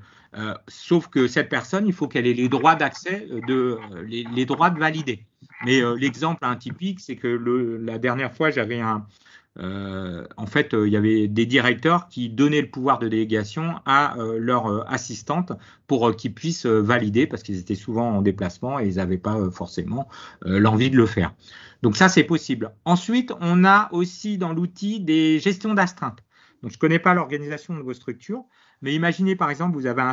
S1: Sauf que cette personne, il faut qu'elle ait les droits d'accès, les droits de valider. Mais l'exemple typique, c'est que la dernière fois, j'avais en fait, il y avait des directeurs qui donnaient le pouvoir de délégation à leur assistante pour qu'ils puissent valider parce qu'ils étaient souvent en déplacement et ils n'avaient pas forcément l'envie de le faire. Donc ça, c'est possible. Ensuite, on a aussi dans l'outil des gestions d'astreinte. Donc, je ne connais pas l'organisation de vos structures, mais imaginez par exemple, vous avez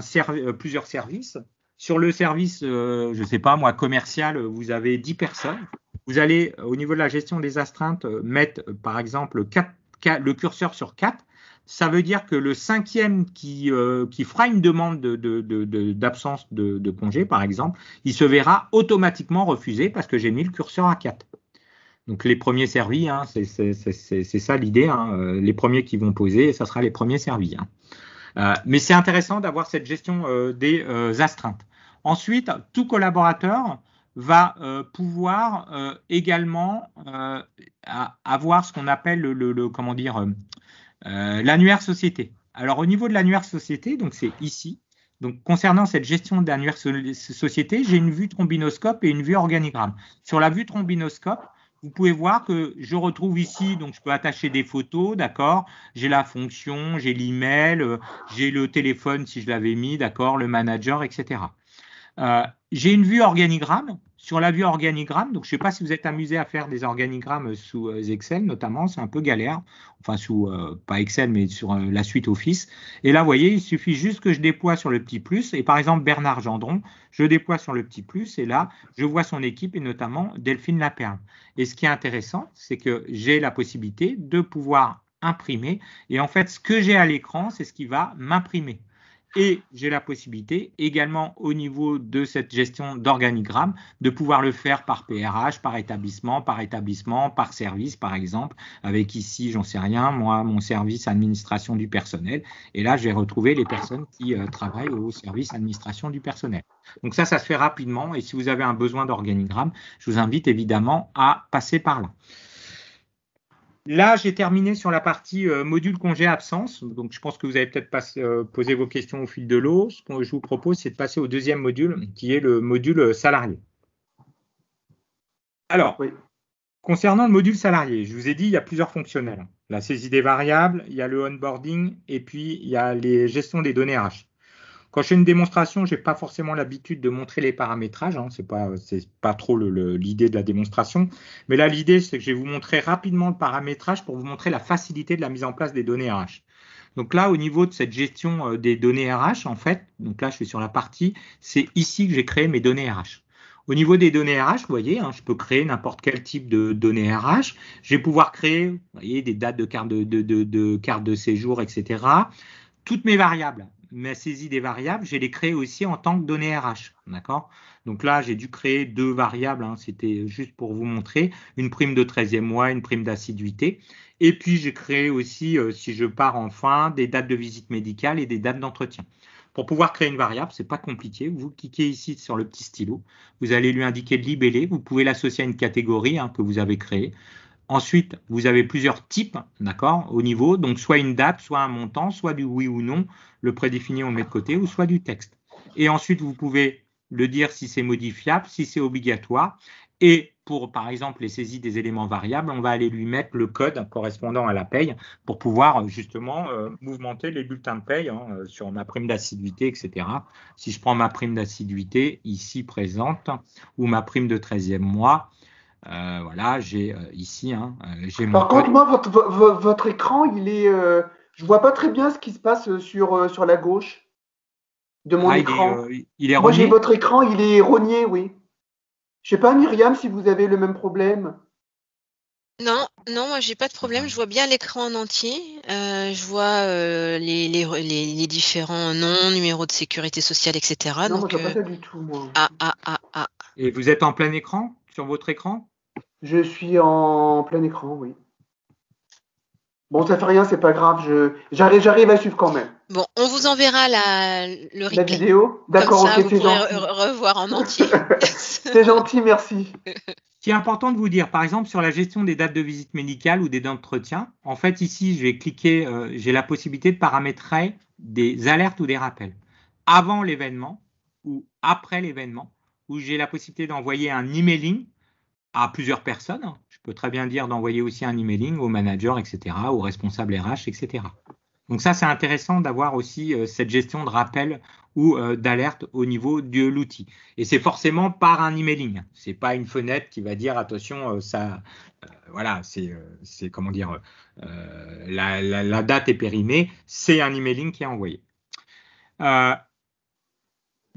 S1: plusieurs services. sur le service, je ne sais pas moi, commercial, vous avez 10 personnes. Vous allez, au niveau de la gestion des astreintes, mettre, par exemple, le curseur sur 4. Ça veut dire que le cinquième qui fera une demande d'absence de congé, par exemple, il se verra automatiquement refusé parce que j'ai mis le curseur à 4. Donc les premiers servis, hein, c'est ça l'idée. Hein, les premiers qui vont poser, ça sera les premiers servis. Hein. Mais c'est intéressant d'avoir cette gestion des astreintes. Ensuite, tout collaborateur va pouvoir également avoir ce qu'on appelle comment dire, l'annuaire société. Alors au niveau de l'annuaire société, donc c'est ici. Donc concernant cette gestion d'annuaire société, j'ai une vue trombinoscope et une vue organigramme. Sur la vue trombinoscope, vous pouvez voir que je retrouve ici, donc je peux attacher des photos, d'accord. J'ai la fonction, j'ai l'email, j'ai le téléphone si je l'avais mis, d'accord, le manager, etc. J'ai une vue organigramme. Sur la vue organigramme, donc je ne sais pas si vous êtes amusé à faire des organigrammes sous Excel notamment, c'est un peu galère, enfin sous, pas Excel, mais sur la suite Office. Et là, vous voyez, il suffit juste que je déploie sur le petit plus, et par exemple Bernard Gendron, je déploie sur le petit plus, et là, je vois son équipe, et notamment Delphine Laperle. Et ce qui est intéressant, c'est que j'ai la possibilité de pouvoir imprimer, et en fait, ce que j'ai à l'écran, c'est ce qui va m'imprimer. Et j'ai la possibilité également au niveau de cette gestion d'organigramme de pouvoir le faire par PRH, par établissement, par service par exemple, avec ici, j'en sais rien, moi, mon service administration du personnel. Et là, je vais retrouver les personnes qui travaillent au service administration du personnel. Donc ça se fait rapidement et si vous avez un besoin d'organigramme, je vous invite évidemment à passer par là. Là, j'ai terminé sur la partie module congé absence. Donc, je pense que vous avez peut-être posé vos questions au fil de l'eau. Ce que je vous propose, c'est de passer au deuxième module, qui est le module salarié. Alors, oui. Concernant le module salarié, je vous ai dit, il y a plusieurs fonctionnels. La saisie des variables, il y a le onboarding, et puis il y a les gestions des données RH. Quand je fais une démonstration, je n'ai pas forcément l'habitude de montrer les paramétrages. Hein, c'est pas trop l'idée de la démonstration. Mais là, l'idée, c'est que je vais vous montrer rapidement le paramétrage pour vous montrer la facilité de la mise en place des données RH. Donc là, au niveau de cette gestion des données RH, en fait, donc là, je suis sur la partie, c'est ici que j'ai créé mes données RH. Au niveau des données RH, vous voyez, hein, je peux créer n'importe quel type de données RH. Je vais pouvoir créer, vous voyez, des dates de carte de séjour, etc. Toutes mes variables. Ma saisie des variables, je les crée aussi en tant que données RH, d'accord? Donc là, j'ai dû créer 2 variables, hein, c'était juste pour vous montrer, une prime de 13e mois, une prime d'assiduité. Et puis, j'ai créé aussi, si je pars en fin, des dates de visite médicale et des dates d'entretien. Pour pouvoir créer une variable, c'est pas compliqué. Vous cliquez ici sur le petit stylo, vous allez lui indiquer le libellé, vous pouvez l'associer à une catégorie que vous avez créée. Ensuite, vous avez plusieurs types, d'accord, au niveau, donc soit une date, soit un montant, soit du oui ou non, le prédéfini on met de côté, ou soit du texte. Et ensuite, vous pouvez le dire si c'est modifiable, si c'est obligatoire. Et pour, par exemple, les saisies des éléments variables, on va aller lui mettre le code correspondant à la paye pour pouvoir justement mouvementer les bulletins de paye sur ma prime d'assiduité, etc. Si je prends ma prime d'assiduité ici présente ou ma prime de 13e mois, voilà, j'ai ici, j'ai mon.
S3: Par contre, moi, votre écran, il est, je vois pas très bien ce qui se passe sur la gauche de mon écran.
S1: Il est
S3: moi,
S1: rogné.
S3: j'ai votre écran, il est rogné, oui. Je sais pas, Myriam, si vous avez le même problème.
S2: Non, moi j'ai pas de problème. Je vois bien l'écran en entier. Je vois les différents noms, numéros de sécurité sociale, etc.
S3: Non,
S2: donc,
S3: moi je vois pas ça du tout, moi.
S1: Et vous êtes en plein écran sur votre écran?
S3: Je suis en plein écran, oui. Bon, ça fait rien, c'est pas grave. J'arrive à suivre quand même.
S2: Bon, on vous enverra le replay.
S3: La vidéo? D'accord, ok,
S2: c'est gentil. Vous pourrez revoir en entier.
S3: C'est gentil, merci.
S1: Ce qui est important de vous dire, par exemple, sur la gestion des dates de visite médicale ou des d'entretien, en fait, ici, je vais cliquer, j'ai la possibilité de paramétrer des alertes ou des rappels avant l'événement ou après l'événement, où j'ai la possibilité d'envoyer un emailing à plusieurs personnes. Je peux très bien dire d'envoyer aussi un emailing au manager, etc., au responsable RH, etc. Donc ça, c'est intéressant d'avoir aussi cette gestion de rappel ou d'alerte au niveau de l'outil. Et c'est forcément par un emailing. C'est pas une fenêtre qui va dire attention, voilà, c'est comment dire, la date est périmée. C'est un emailing qui est envoyé.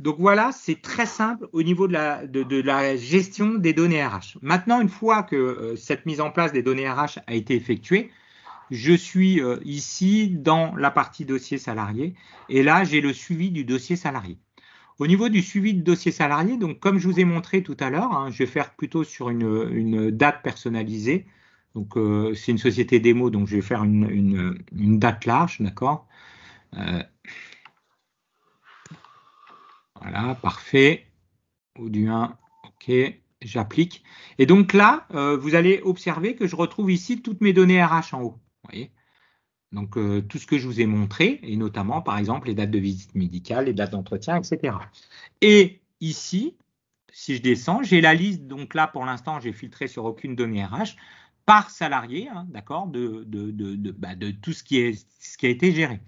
S1: Donc voilà, c'est très simple au niveau de la gestion des données RH. Maintenant, une fois que cette mise en place des données RH a été effectuée, je suis ici dans la partie dossier salarié et là, j'ai le suivi du dossier salarié. Au niveau du suivi de dossier salarié, donc comme je vous ai montré tout à l'heure, hein, je vais faire plutôt sur une date personnalisée. Donc c'est une société démo, donc je vais faire une date large, d'accord. Voilà, parfait. Au du 1, ok, j'applique. Et donc là, vous allez observer que je retrouve ici toutes mes données RH en haut. Vous voyez, donc tout ce que je vous ai montré, et notamment par exemple les dates de visite médicale, les dates d'entretien, etc. Et ici, si je descends, j'ai la liste, donc là pour l'instant j'ai filtré sur aucune donnée RH, par salarié, hein, d'accord, de tout ce qui a été géré.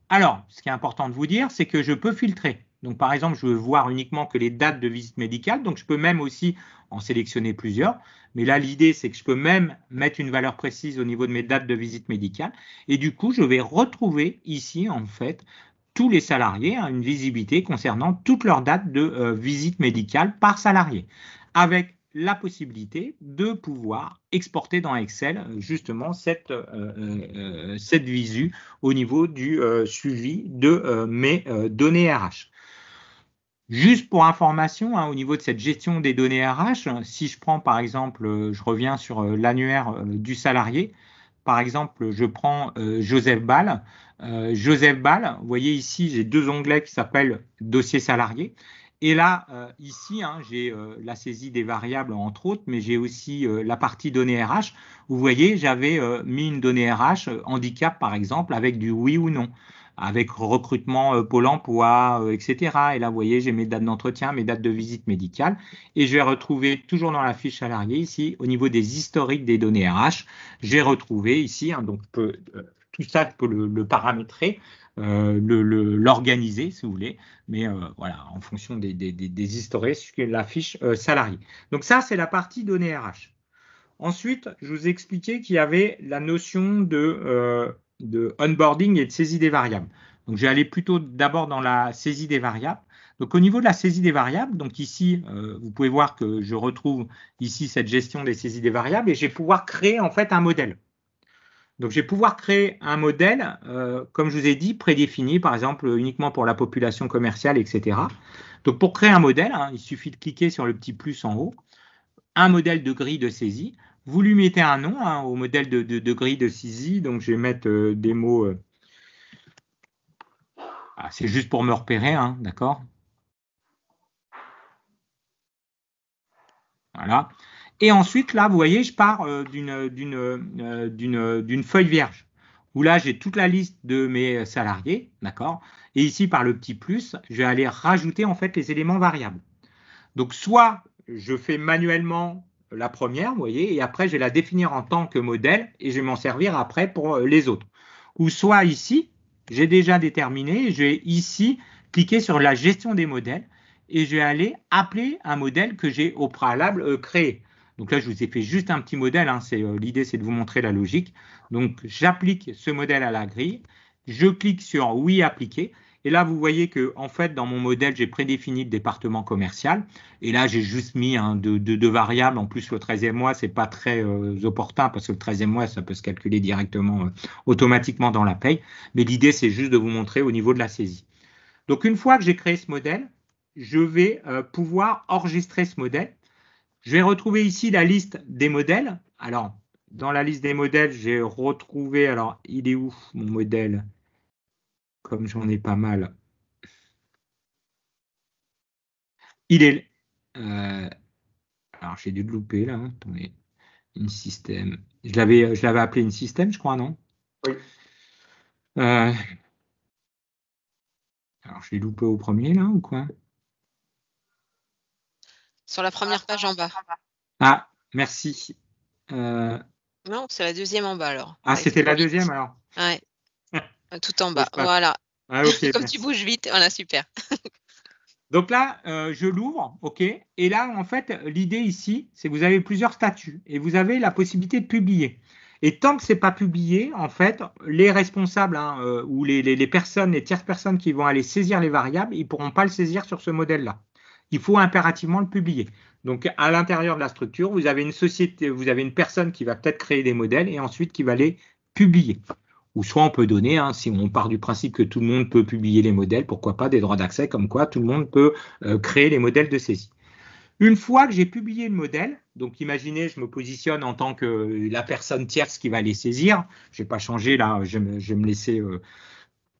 S1: Alors, ce qui est important de vous dire, c'est que je peux filtrer. Donc, par exemple, je veux voir uniquement que les dates de visite médicale. Donc, je peux même aussi en sélectionner plusieurs. Mais là, l'idée, c'est que je peux même mettre une valeur précise au niveau de mes dates de visite médicale. Et du coup, je vais retrouver ici, en fait, tous les salariés, hein, une visibilité concernant toutes leurs dates de visite médicale par salarié. Avec la possibilité de pouvoir exporter dans Excel justement cette visu au niveau du suivi de mes données RH. Juste pour information, hein, au niveau de cette gestion des données RH, si je prends par exemple, je reviens sur l'annuaire du salarié, par exemple, je prends Joseph Ball. Joseph Ball, vous voyez ici, j'ai deux onglets qui s'appellent dossier salarié. Et là, ici, hein, j'ai la saisie des variables, entre autres, mais j'ai aussi la partie données RH. Vous voyez, j'avais mis une donnée RH, handicap par exemple, avec du oui ou non, avec recrutement Pôle emploi, etc. Et là, vous voyez, j'ai mes dates d'entretien, mes dates de visite médicale. Et je vais retrouver toujours dans la fiche salarié, ici, au niveau des historiques des données RH, j'ai retrouvé ici, hein, donc tout ça, je peux le paramétrer, l'organiser si vous voulez, mais voilà, en fonction des historiques sur la fiche salarié. Donc ça, c'est la partie données RH. Ensuite, je vous ai expliqué qu'il y avait la notion de onboarding et de saisie des variables. Donc, je vais aller plutôt d'abord dans la saisie des variables. Donc, au niveau de la saisie des variables, donc ici, vous pouvez voir que je retrouve ici cette gestion des saisies des variables et je vais pouvoir créer en fait un modèle. Donc, je vais pouvoir créer un modèle, comme je vous ai dit, prédéfini, par exemple, uniquement pour la population commerciale, etc. Donc, pour créer un modèle, hein, il suffit de cliquer sur le petit plus en haut, un modèle de grille de saisie. Vous lui mettez un nom hein, au modèle de grille de saisie. Donc, je vais mettre des mots. C'est juste pour me repérer, hein, d'accord? Voilà. Et ensuite, là, vous voyez, je pars d'une feuille vierge où là, j'ai toute la liste de mes salariés, d'accord? Et ici, par le petit plus, je vais aller rajouter en fait les éléments variables. Donc, soit je fais manuellement la première, vous voyez, et après, je vais la définir en tant que modèle et je vais m'en servir après pour les autres. Ou soit ici, j'ai déjà déterminé, je vais ici cliquer sur la gestion des modèles et je vais aller appeler un modèle que j'ai au préalable créé. Donc là, je vous ai fait juste un petit modèle, hein, l'idée c'est de vous montrer la logique. Donc, j'applique ce modèle à la grille, je clique sur oui, appliquer. Et là, vous voyez que, en fait, dans mon modèle, j'ai prédéfini le département commercial. Et là, j'ai juste mis deux variables. En plus, le 13e mois, c'est pas très opportun parce que le 13e mois, ça peut se calculer directement, automatiquement dans la paye. Mais l'idée, c'est juste de vous montrer au niveau de la saisie. Donc, une fois que j'ai créé ce modèle, je vais pouvoir enregistrer ce modèle. Je vais retrouver ici la liste des modèles. Alors, dans la liste des modèles, j'ai retrouvé, alors, il est où mon modèle? Comme j'en ai pas mal. Il est. Alors, j'ai dû le louper là. Attendez. InSystem. Je l'avais appelé InSystem, je crois, non?
S3: Oui.
S1: Alors, je l'ai loupé au premier là ou quoi?
S2: Sur la première page en bas.
S1: Ah, merci.
S2: Non, c'est la deuxième en bas alors.
S1: Ah, c'était la deuxième alors?
S2: Ouais. Tout en bas. Voilà.
S1: Ah, ok.
S2: Comme tu bouges vite, voilà, super.
S1: Donc là, je l'ouvre, ok. Et là, en fait, l'idée ici, c'est que vous avez plusieurs statuts et vous avez la possibilité de publier. Et tant que c'est pas publié, en fait, les responsables ou les personnes, les tierces personnes qui vont aller saisir les variables, ils pourront pas le saisir sur ce modèle-là. Il faut impérativement le publier. Donc, à l'intérieur de la structure, vous avez une société, vous avez une personne qui va peut-être créer des modèles et ensuite qui va les publier. Ou soit on peut donner, si on part du principe que tout le monde peut publier les modèles, pourquoi pas des droits d'accès, comme quoi tout le monde peut créer les modèles de saisie. Une fois que j'ai publié le modèle, donc imaginez, je me positionne en tant que la personne tierce qui va les saisir. Je ne vais pas changer là, je vais me laisser.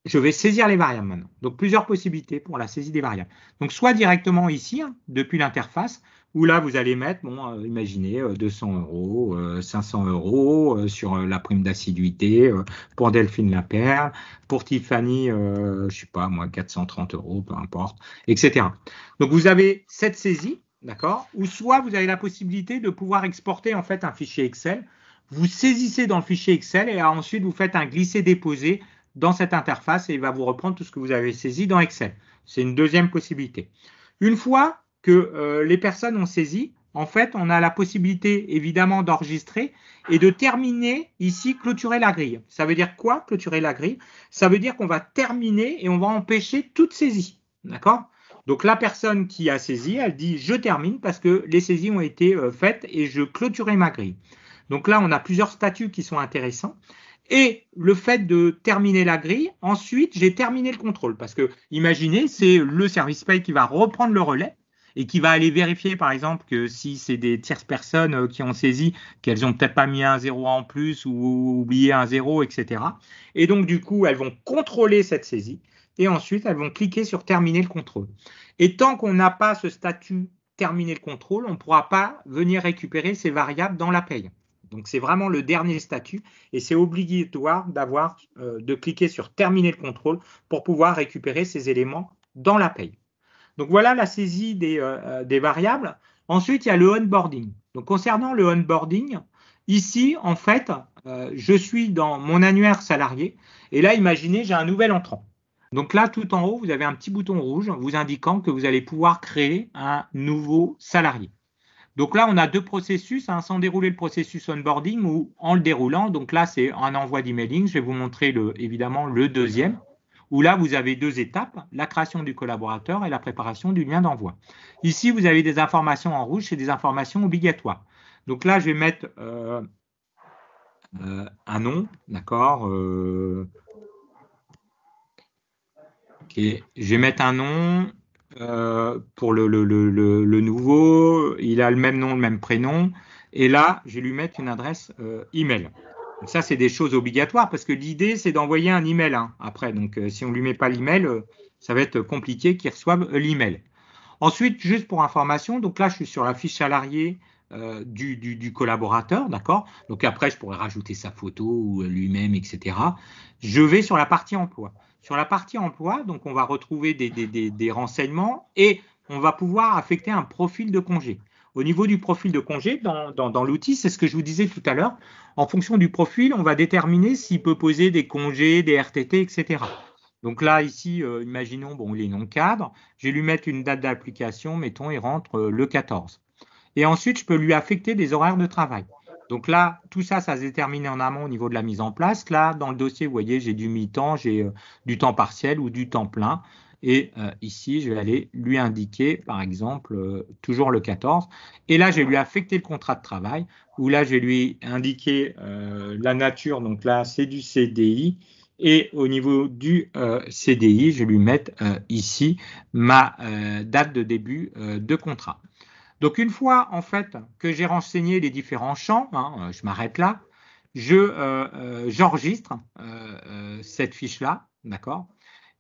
S1: Je vais saisir les variables maintenant. Donc plusieurs possibilités pour la saisie des variables. Donc soit directement ici, depuis l'interface, où là vous allez mettre, imaginez 200 €, 500 € sur la prime d'assiduité, pour Delphine Laperle, pour Tiffany, je ne sais pas moi, 430 €, peu importe, etc. Donc vous avez cette saisie. D'accord? Ou soit vous avez la possibilité de pouvoir exporter en fait un fichier Excel. Vous saisissez dans le fichier Excel et ensuite vous faites un glisser-déposer dans cette interface et il va vous reprendre tout ce que vous avez saisi dans Excel. C'est une deuxième possibilité. Une fois que les personnes ont saisi, en fait, on a la possibilité évidemment d'enregistrer et de terminer ici, clôturer la grille. Ça veut dire quoi, clôturer la grille? Ça veut dire qu'on va terminer et on va empêcher toute saisie. D'accord? Donc la personne qui a saisi, elle dit je termine parce que les saisies ont été faites et je clôturais ma grille. Donc là, on a plusieurs statuts qui sont intéressants. Et le fait de terminer la grille, ensuite, j'ai terminé le contrôle. Parce que, imaginez, c'est le service paye qui va reprendre le relais et qui va aller vérifier, par exemple, que si c'est des tierces personnes qui ont saisi, qu'elles n'ont peut-être pas mis un 0 en plus ou oublié un 0, etc. Et donc, du coup, elles vont contrôler cette saisie. Et ensuite, elles vont cliquer sur terminer le contrôle. Et tant qu'on n'a pas ce statut terminer le contrôle, on ne pourra pas venir récupérer ces variables dans la paye. Donc, c'est vraiment le dernier statut et c'est obligatoire de cliquer sur terminer le contrôle pour pouvoir récupérer ces éléments dans la paye. Donc, voilà la saisie des variables. Ensuite, il y a le onboarding. Donc, concernant le onboarding, ici, en fait, je suis dans mon annuaire salarié et là, imaginez, j'ai un nouvel entrant. Donc là, tout en haut, vous avez un petit bouton rouge vous indiquant que vous allez pouvoir créer un nouveau salarié. Donc là, on a deux processus, sans dérouler le processus onboarding ou en le déroulant. Donc là, c'est un envoi d'emailing. Je vais vous montrer évidemment le deuxième, où là, vous avez deux étapes, la création du collaborateur et la préparation du lien d'envoi. Ici, vous avez des informations en rouge, c'est des informations obligatoires. Donc là, je vais mettre un nom, d'accord Okay. Je vais mettre un nom pour le nouveau. Il a le même nom, le même prénom. Et là, je vais lui mettre une adresse email. Donc ça, c'est des choses obligatoires parce que l'idée, c'est d'envoyer un email après. Donc, si on ne lui met pas l'email, ça va être compliqué qu'il reçoive l'email. Ensuite, juste pour information, donc là, je suis sur la fiche salarié du collaborateur, d'accord? Donc après, je pourrais rajouter sa photo ou lui-même, etc. Je vais sur la partie emploi. Sur la partie emploi, donc on va retrouver des renseignements et on va pouvoir affecter un profil de congé. Au niveau du profil de congé, dans l'outil, c'est ce que je vous disais tout à l'heure. En fonction du profil, on va déterminer s'il peut poser des congés, des RTT, etc. Donc là, ici, imaginons, bon, il est non cadre. Je vais lui mettre une date d'application, mettons, il rentre le 14. Et ensuite, je peux lui affecter des horaires de travail. Donc là, tout ça, ça se détermine en amont au niveau de la mise en place. Là, dans le dossier, vous voyez, j'ai du mi-temps, j'ai du temps partiel ou du temps plein. Et ici, je vais aller lui indiquer, par exemple, toujours le 14. Et là, je vais lui affecter le contrat de travail, où là, je vais lui indiquer la nature. Donc là, c'est du CDI. Et au niveau du CDI, je vais lui mettre ici ma date de début de contrat. Donc, une fois, en fait, que j'ai renseigné les différents champs, je m'arrête là, j'enregistre cette fiche-là, d'accord?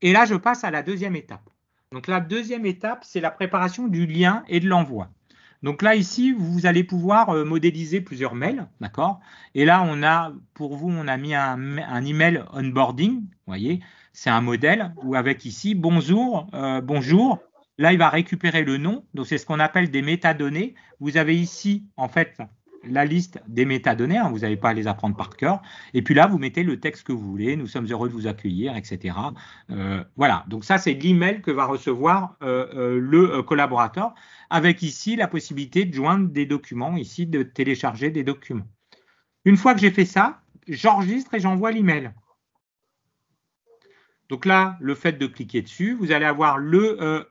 S1: Et là, je passe à la deuxième étape. Donc, la deuxième étape, c'est la préparation du lien et de l'envoi. Donc là, ici, vous allez pouvoir modéliser plusieurs mails, d'accord? Et là, pour vous, on a mis un email onboarding, vous voyez, c'est un modèle où avec ici, bonjour. Là, il va récupérer le nom, donc c'est ce qu'on appelle des métadonnées. Vous avez ici, en fait, la liste des métadonnées, vous n'avez pas à les apprendre par cœur. Et puis là, vous mettez le texte que vous voulez, nous sommes heureux de vous accueillir, etc. Voilà, donc ça, c'est l'email que va recevoir le collaborateur, avec ici la possibilité de joindre des documents, ici de télécharger des documents. Une fois que j'ai fait ça, j'enregistre et j'envoie l'email. Donc là, le fait de cliquer dessus, vous allez avoir le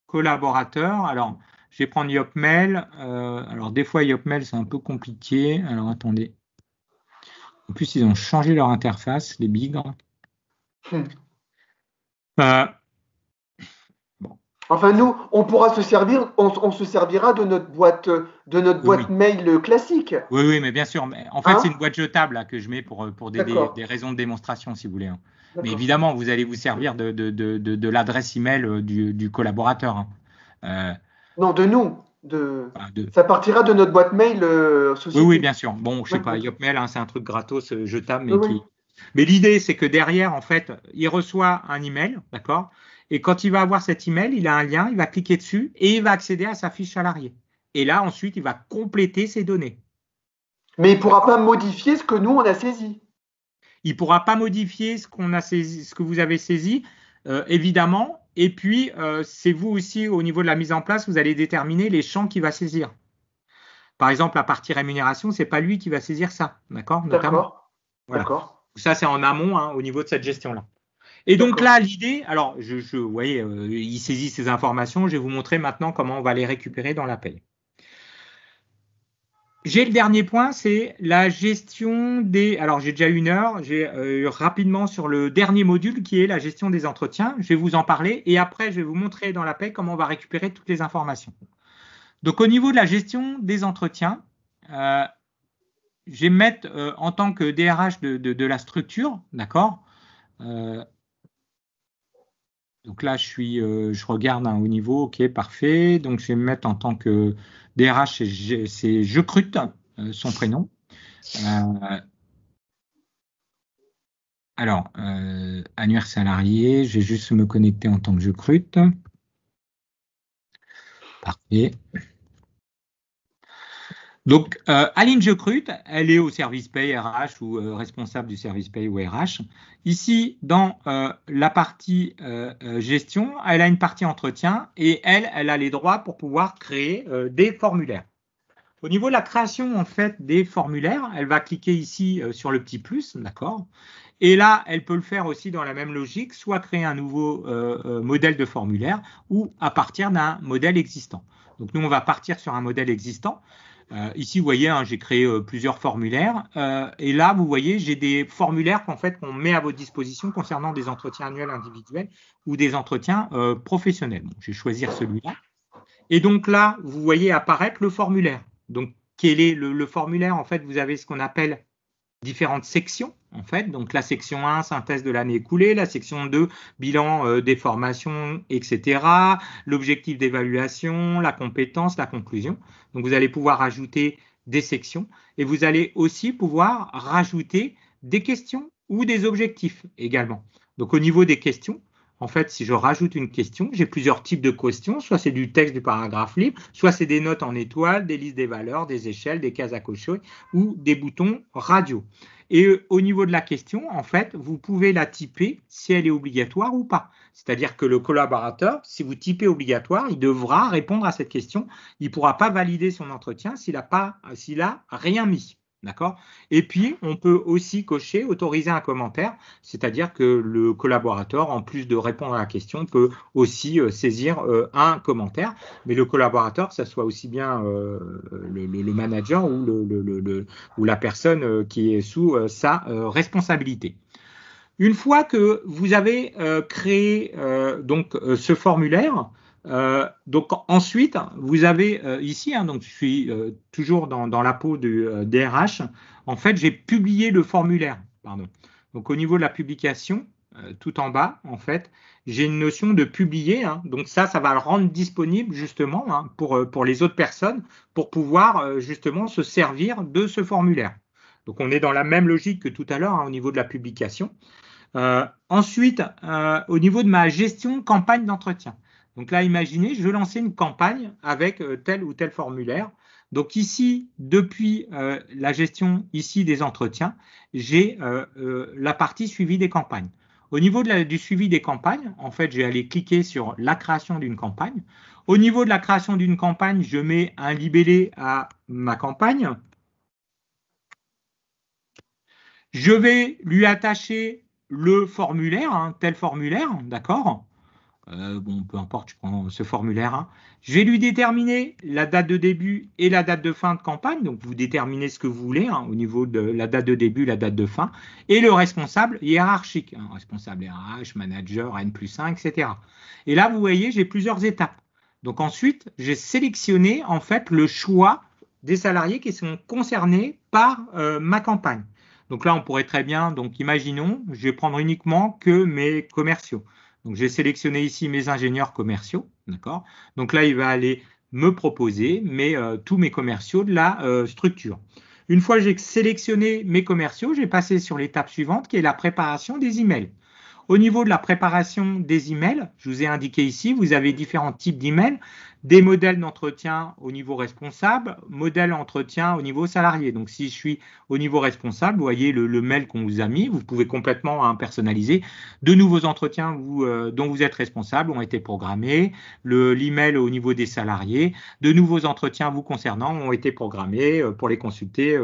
S1: collaborateur. Alors, je vais prendre Yopmail. Alors, des fois, Yopmail, c'est un peu compliqué. Alors, attendez. En plus, ils ont changé leur interface, les bigres.
S3: Bon. Enfin, nous, on pourra se servir, on se servira de notre boîte mail classique.
S1: Oui, mais bien sûr. Mais en fait, c'est une boîte jetable là, que je mets pour des raisons de démonstration, si vous voulez. Hein. Mais évidemment, vous allez vous servir de l'adresse email du collaborateur. Hein.
S3: Non, de nous. Ça partira de notre boîte mail société.
S1: Oui, bien sûr. Bon, je sais pas, Yopmail, hein, c'est un truc gratos jetable, mais Mais l'idée, c'est que derrière, en fait, il reçoit un email, d'accord? Et quand il va avoir cet email, il a un lien, il va cliquer dessus et il va accéder à sa fiche salarié. Et là, ensuite, il va compléter ses données.
S3: Mais il ne pourra pas modifier ce que nous, on a saisi.
S1: Il ne pourra pas modifier ce qu'on a saisi, ce que vous avez saisi, évidemment. Et puis, c'est vous aussi, au niveau de la mise en place, vous allez déterminer les champs qu'il va saisir. Par exemple, la partie rémunération, ce n'est pas lui qui va saisir ça, d'accord?
S3: D'accord.
S1: Voilà. D'accord. Ça, c'est en amont, hein, au niveau de cette gestion-là. Et donc là, l'idée, alors, vous voyez, il saisit ces informations. Je vais vous montrer maintenant comment on va les récupérer dans l'appel. J'ai le dernier point, c'est la gestion des... Alors, j'ai déjà 1 heure. J'ai rapidement sur le dernier module qui est la gestion des entretiens. Je vais vous en parler et après, je vais vous montrer dans l'appel comment on va récupérer toutes les informations. Donc, au niveau de la gestion des entretiens, je vais mettre en tant que DRH de la structure, d'accord? Donc là, je regarde au niveau, ok, parfait. Donc, je vais me mettre en tant que DRH, c'est Je Crute, son prénom. Alors, annuaire salarié, je vais juste me connecter en tant que Je Crute. Parfait. Donc, Aline Je Crute, elle est au service paye RH ou responsable du service paye ou RH. Ici, dans la partie gestion, elle a une partie entretien et elle a les droits pour pouvoir créer des formulaires. Au niveau de la création en fait des formulaires, elle va cliquer ici sur le petit plus, d'accord? Et là, elle peut le faire aussi dans la même logique, soit créer un nouveau modèle de formulaire ou à partir d'un modèle existant. Donc, nous, on va partir sur un modèle existant. Ici, vous voyez, hein, j'ai créé plusieurs formulaires. Et là, vous voyez, j'ai des formulaires qu'on met à votre disposition concernant des entretiens annuels individuels ou des entretiens professionnels. Bon, je vais choisir celui-là. Et donc là, vous voyez apparaître le formulaire. Donc, quel est le formulaire? En fait, vous avez ce qu'on appelle différentes sections. En fait, donc la section 1, synthèse de l'année écoulée, la section 2, bilan des formations, etc., l'objectif d'évaluation, la compétence, la conclusion. Donc, vous allez pouvoir ajouter des sections et vous allez aussi pouvoir rajouter des questions ou des objectifs également. Donc, au niveau des questions, en fait, si je rajoute une question, j'ai plusieurs types de questions, soit c'est du texte du paragraphe libre, soit c'est des notes en étoiles, des listes des valeurs, des échelles, des cases à cocher ou des boutons radio. Et au niveau de la question, en fait, vous pouvez la typer si elle est obligatoire ou pas. C'est-à-dire que le collaborateur, si vous typez obligatoire, il devra répondre à cette question. Il ne pourra pas valider son entretien s'il n'a rien mis. D'accord? Et puis, on peut aussi cocher autoriser un commentaire, c'est-à-dire que le collaborateur, en plus de répondre à la question, peut aussi saisir un commentaire. Mais le collaborateur, que ce soit aussi bien le manager ou la personne qui est sous sa responsabilité. Une fois que vous avez créé ce formulaire, donc ensuite, vous avez ici, hein, donc je suis toujours dans la peau du DRH. En fait, j'ai publié le formulaire. Pardon. Donc au niveau de la publication, tout en bas, en fait, j'ai une notion de publier. Hein, donc ça va le rendre disponible justement hein, pour les autres personnes pour pouvoir justement se servir de ce formulaire. Donc on est dans la même logique que tout à l'heure hein, au niveau de la publication. Ensuite, au niveau de ma gestion campagne d'entretien. Donc là, imaginez, je veux lancer une campagne avec tel ou tel formulaire. Donc ici, depuis la gestion ici des entretiens, j'ai la partie suivi des campagnes. Au niveau du suivi des campagnes, en fait, je vais aller cliquer sur la création d'une campagne. Au niveau de la création d'une campagne, je mets un libellé à ma campagne. Je vais lui attacher le formulaire, hein, tel formulaire, d'accord. Bon, peu importe, je prends ce formulaire. Hein. Je vais lui déterminer la date de début et la date de fin de campagne. Donc, vous déterminez ce que vous voulez hein, au niveau de la date de début, la date de fin. Et le responsable hiérarchique. Hein, responsable RH, manager, N+1, etc. Et là, vous voyez, j'ai plusieurs étapes. Donc, ensuite, j'ai sélectionné en fait le choix des salariés qui sont concernés par ma campagne. Donc là, on pourrait très bien, donc imaginons, je vais prendre uniquement que mes commerciaux. Donc, j'ai sélectionné ici mes ingénieurs commerciaux, d'accord. Donc là, il va aller me proposer tous mes commerciaux de la structure. Une fois que j'ai sélectionné mes commerciaux, j'ai passé sur l'étape suivante qui est la préparation des emails. Au niveau de la préparation des emails, je vous ai indiqué ici, vous avez différents types d'emails, des modèles d'entretien au niveau responsable, modèles d'entretien au niveau salarié. Donc, si je suis au niveau responsable, vous voyez le mail qu'on vous a mis, vous pouvez complètement personnaliser. De nouveaux entretiens dont vous êtes responsable ont été programmés, l'email au niveau des salariés, de nouveaux entretiens vous concernant ont été programmés pour les consulter,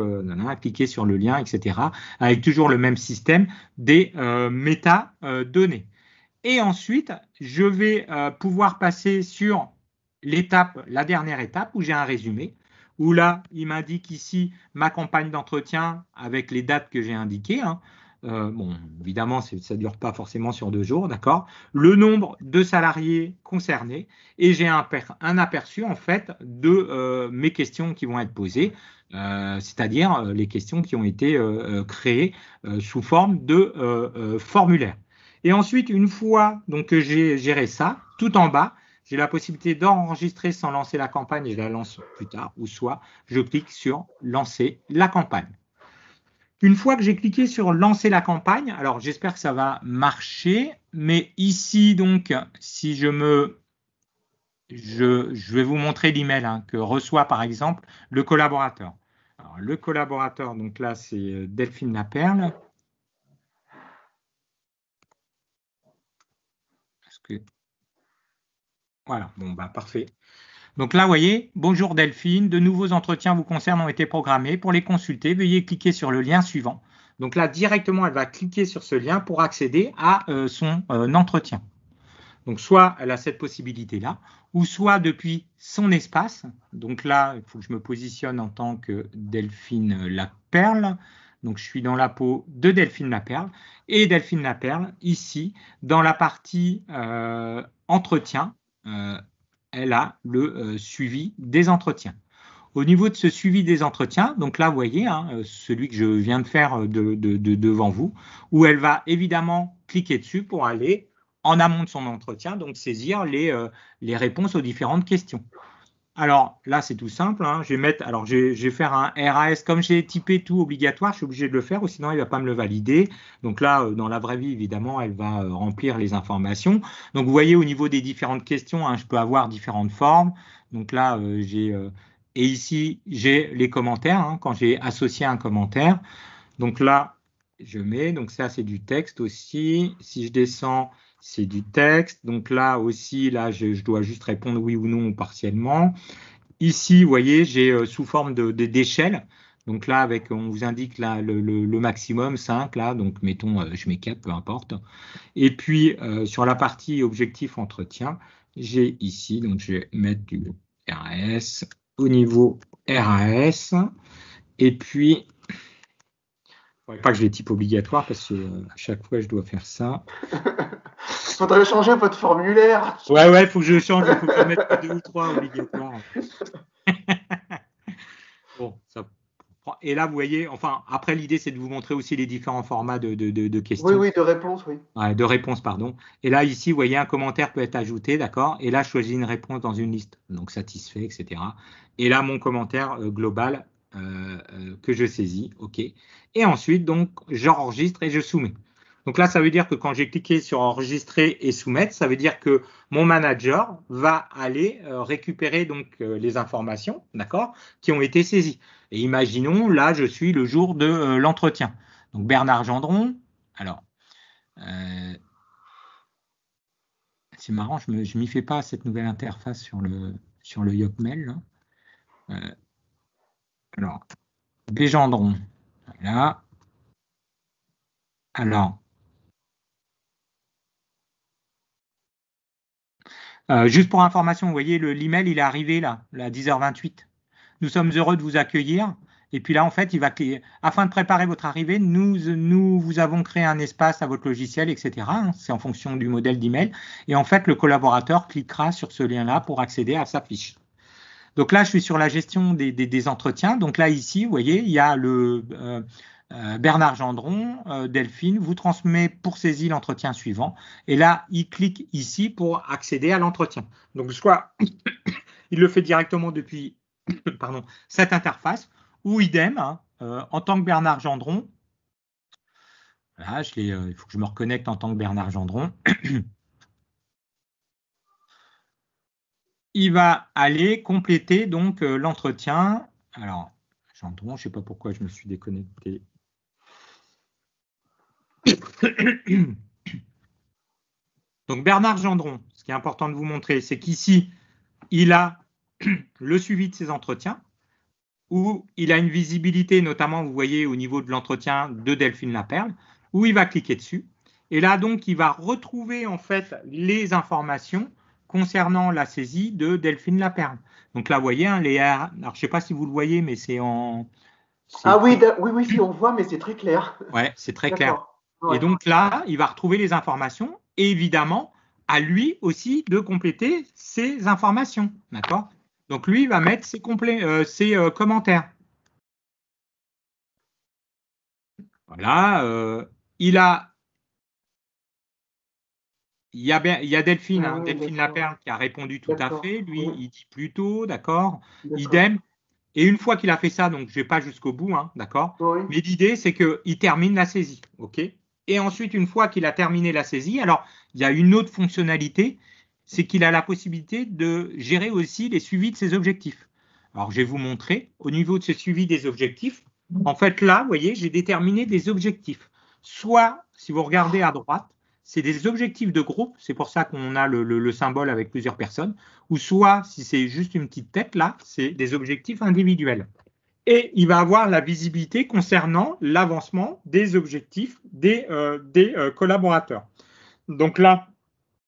S1: cliquer sur le lien, etc. Avec toujours le même système des métadonnées. Et ensuite, je vais pouvoir passer sur la dernière étape où j'ai un résumé, où là, il m'indique ici ma campagne d'entretien avec les dates que j'ai indiquées. Hein. Bon, évidemment, ça ne dure pas forcément sur 2 jours, d'accord. Le nombre de salariés concernés et j'ai un aperçu en fait de mes questions qui vont être posées, c'est-à-dire les questions qui ont été créées sous forme de formulaire. Et ensuite, une fois donc, que j'ai géré ça, tout en bas, j'ai la possibilité d'enregistrer sans lancer la campagne et je la lance plus tard, ou soit je clique sur lancer la campagne. Une fois que j'ai cliqué sur lancer la campagne, alors j'espère que ça va marcher, mais ici donc, si je vais vous montrer l'email hein, que reçoit par exemple le collaborateur. Alors, le collaborateur, donc là c'est Delphine Laperle. Voilà, bon bah parfait. Donc là, vous voyez, bonjour Delphine, de nouveaux entretiens vous concernent ont été programmés. Pour les consulter, veuillez cliquer sur le lien suivant. Donc là, directement, elle va cliquer sur ce lien pour accéder à son entretien. Donc soit elle a cette possibilité-là, ou soit depuis son espace. Donc là, il faut que je me positionne en tant que Delphine Laperle. Donc je suis dans la peau de Delphine Laperle. Et Delphine Laperle, ici, dans la partie entretien, elle a le suivi des entretiens. Au niveau de ce suivi des entretiens, donc là, vous voyez, hein, celui que je viens de faire devant vous, où elle va évidemment cliquer dessus pour aller en amont de son entretien, donc saisir les réponses aux différentes questions. Alors là, c'est tout simple. Hein, je vais faire un RAS. Comme j'ai typé tout obligatoire, je suis obligé de le faire, ou sinon il ne va pas me le valider. Donc là, dans la vraie vie, évidemment, elle va remplir les informations. Donc vous voyez, au niveau des différentes questions, hein, je peux avoir différentes formes. Donc là, et ici, j'ai les commentaires, hein, quand j'ai associé un commentaire. Donc là, je mets, donc ça, c'est du texte aussi. Si je descends, c'est du texte. Donc là aussi, là, je dois juste répondre oui ou non partiellement. Ici, vous voyez, j'ai sous forme d'échelle. Donc là, on vous indique là, le maximum, 5, là, donc mettons, je mets 4, peu importe. Et puis, sur la partie objectif entretien, j'ai ici, donc je vais mettre du RAS au niveau RAS. Et puis, il ne faudrait pas que je les type obligatoire parce que à chaque fois, je dois faire ça.
S3: Il faudrait changer votre formulaire.
S1: Ouais, il faut que je change, il faut que je mette 2 ou 3 obligatoires. Bon, ça. Et là, vous voyez, enfin, après, l'idée, c'est de vous montrer aussi les différents formats de questions.
S3: Oui, de réponse, oui.
S1: Ouais, de réponses, pardon. Et là, ici, vous voyez, un commentaire peut être ajouté, d'accord? Et là, je choisis une réponse dans une liste, donc satisfait, etc. Et là, mon commentaire global que je saisis, OK. Et ensuite, donc, j'enregistre et je soumets. Donc là, ça veut dire que quand j'ai cliqué sur enregistrer et soumettre, ça veut dire que mon manager va aller récupérer donc les informations, d'accord, qui ont été saisies. Et imaginons, là, je suis le jour de l'entretien. Donc Bernard Gendron, alors, c'est marrant, je m'y fais pas cette nouvelle interface sur le Yocmail. Alors, Bégendron, voilà. Alors, juste pour information, vous voyez, l'email, il est arrivé là, à 10h28. Nous sommes heureux de vous accueillir. Et puis là, en fait, afin de préparer votre arrivée, nous vous avons créé un espace à votre logiciel, etc. hein. C'est en fonction du modèle d'email. Et en fait, le collaborateur cliquera sur ce lien-là pour accéder à sa fiche. Donc là, je suis sur la gestion des entretiens. Donc là, ici, vous voyez, il y a Bernard Gendron, Delphine, vous transmet pour saisie l'entretien suivant. Et là, il clique ici pour accéder à l'entretien. Donc, soit il le fait directement depuis cette interface, ou idem, hein, en tant que Bernard Gendron. Là, il faut que je me reconnecte en tant que Bernard Gendron. Il va aller compléter donc l'entretien. Alors, Gendron, je ne sais pas pourquoi je me suis déconnecté. Donc, Bernard Gendron, ce qui est important de vous montrer, c'est qu'ici, il a le suivi de ses entretiens, où il a une visibilité, notamment, vous voyez, au niveau de l'entretien de Delphine Laperle, où il va cliquer dessus. Et là, donc, il va retrouver, en fait, les informations concernant la saisie de Delphine Laperle. Donc là, vous voyez, hein, alors, je ne sais pas si vous le voyez, mais c'est en…
S3: Ah oui, oui, si on voit, mais c'est très clair.
S1: Ouais, c'est très clair.
S3: Ouais.
S1: Et donc là, il va retrouver les informations et évidemment, à lui aussi de compléter ses informations. D'accord? Donc lui, il va mettre ses commentaires. Voilà. Il y a Delphine, hein, Delphine Laperle qui a répondu tout à fait. Lui, il dit plutôt, d'accord. Idem. Et une fois qu'il a fait ça, donc je ne vais pas jusqu'au bout, hein, d'accord. Mais l'idée, c'est qu'il termine la saisie. OK? Et ensuite, une fois qu'il a terminé la saisie, alors il y a une autre fonctionnalité, c'est qu'il a la possibilité de gérer aussi les suivis de ses objectifs. Alors, je vais vous montrer, au niveau de ce suivi des objectifs, en fait, là, vous voyez, j'ai déterminé des objectifs. Soit, si vous regardez à droite, c'est des objectifs de groupe, c'est pour ça qu'on a le symbole avec plusieurs personnes, ou soit, si c'est juste une petite tête, là, c'est des objectifs individuels. Et il va avoir la visibilité concernant l'avancement des objectifs des collaborateurs. Donc là,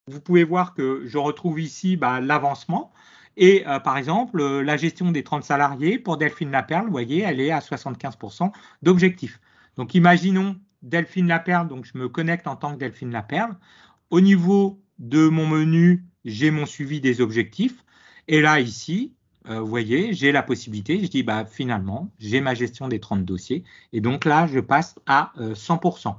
S1: vous pouvez voir que je retrouve ici l'avancement. Et par exemple, la gestion des 30 salariés, pour Delphine Laperle, vous voyez, elle est à 75% d'objectifs. Donc imaginons Delphine Laperle, donc je me connecte en tant que Delphine Laperle. Au niveau de mon menu, j'ai mon suivi des objectifs. Et là, ici, vous voyez, j'ai la possibilité, je dis finalement, j'ai ma gestion des 30 dossiers. Et donc là, je passe à 100%.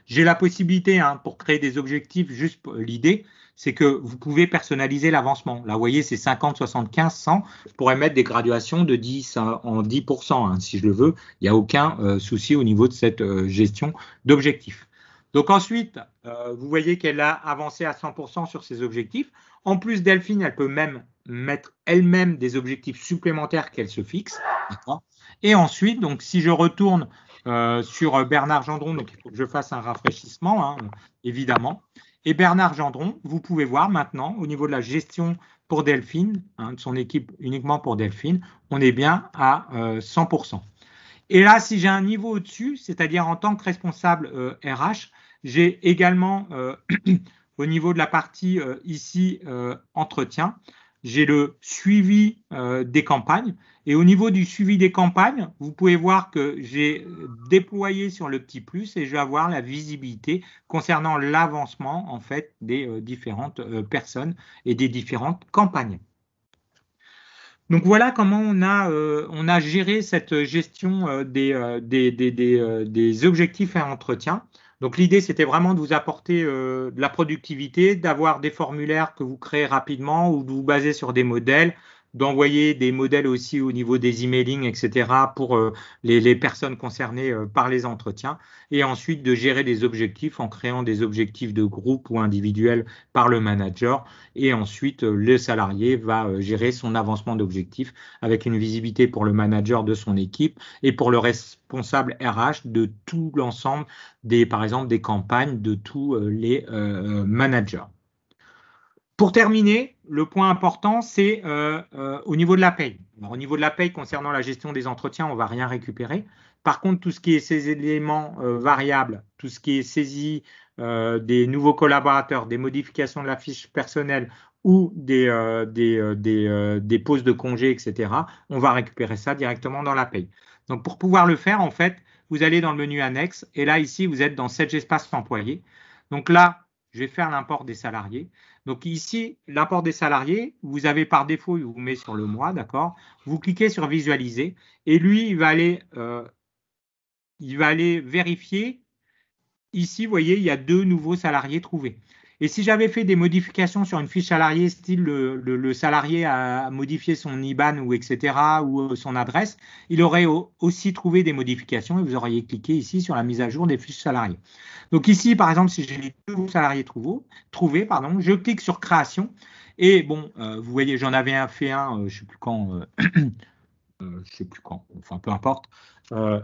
S1: J'ai la possibilité, hein, pour créer des objectifs, juste l'idée, c'est que vous pouvez personnaliser l'avancement. Là, vous voyez, c'est 50, 75, 100. Je pourrais mettre des graduations de 10 en 10%, hein, si je le veux. Il n'y a aucun souci au niveau de cette gestion d'objectifs. Donc ensuite, vous voyez qu'elle a avancé à 100% sur ses objectifs. En plus, Delphine, elle peut même mettre elle-même des objectifs supplémentaires qu'elle se fixe. Et ensuite, donc, si je retourne sur Bernard Gendron, donc il faut que je fasse un rafraîchissement, hein, évidemment. Et Bernard Gendron, vous pouvez voir maintenant, au niveau de la gestion pour Delphine, hein, de son équipe uniquement pour Delphine, on est bien à 100%. Et là, si j'ai un niveau au-dessus, c'est-à-dire en tant que responsable RH, j'ai également, au niveau de la partie ici, entretien, j'ai le suivi des campagnes. Et au niveau du suivi des campagnes, vous pouvez voir que j'ai déployé sur le petit plus et je vais avoir la visibilité concernant l'avancement en fait des différentes personnes et des différentes campagnes. Donc voilà comment on a géré cette gestion des objectifs à entretien. Donc l'idée, c'était vraiment de vous apporter de la productivité, d'avoir des formulaires que vous créez rapidement ou de vous baser sur des modèles, d'envoyer des modèles aussi au niveau des emailing, etc. pour les personnes concernées par les entretiens et ensuite de gérer des objectifs en créant des objectifs de groupe ou individuels par le manager et ensuite le salarié va gérer son avancement d'objectifs avec une visibilité pour le manager de son équipe et pour le responsable RH de tout l'ensemble par exemple des campagnes de tous les managers. Pour terminer, le point important, c'est au niveau de la paye. Alors, au niveau de la paye, concernant la gestion des entretiens, on ne va rien récupérer. Par contre, tout ce qui est ces éléments variables, tout ce qui est saisie des nouveaux collaborateurs, des modifications de la fiche personnelle ou des pauses de congé, etc., on va récupérer ça directement dans la paye. Donc, pour pouvoir le faire, en fait, vous allez dans le menu annexe et là, ici, vous êtes dans cet espace employé. Donc là, je vais faire l'import des salariés. Donc ici, l'import des salariés, vous avez par défaut, il vous met sur le mois, d'accord? Vous cliquez sur visualiser et lui, il va aller vérifier. Ici, vous voyez, il y a 2 nouveaux salariés trouvés. Et si j'avais fait des modifications sur une fiche salarié, style le salarié a modifié son IBAN ou etc., ou son adresse, il aurait aussi trouvé des modifications et vous auriez cliqué ici sur la mise à jour des fiches salariées. Donc ici, par exemple, si j'ai les 2 salariés trouvés, je clique sur création et bon, vous voyez, j'en avais fait un, je ne sais plus quand, enfin peu importe.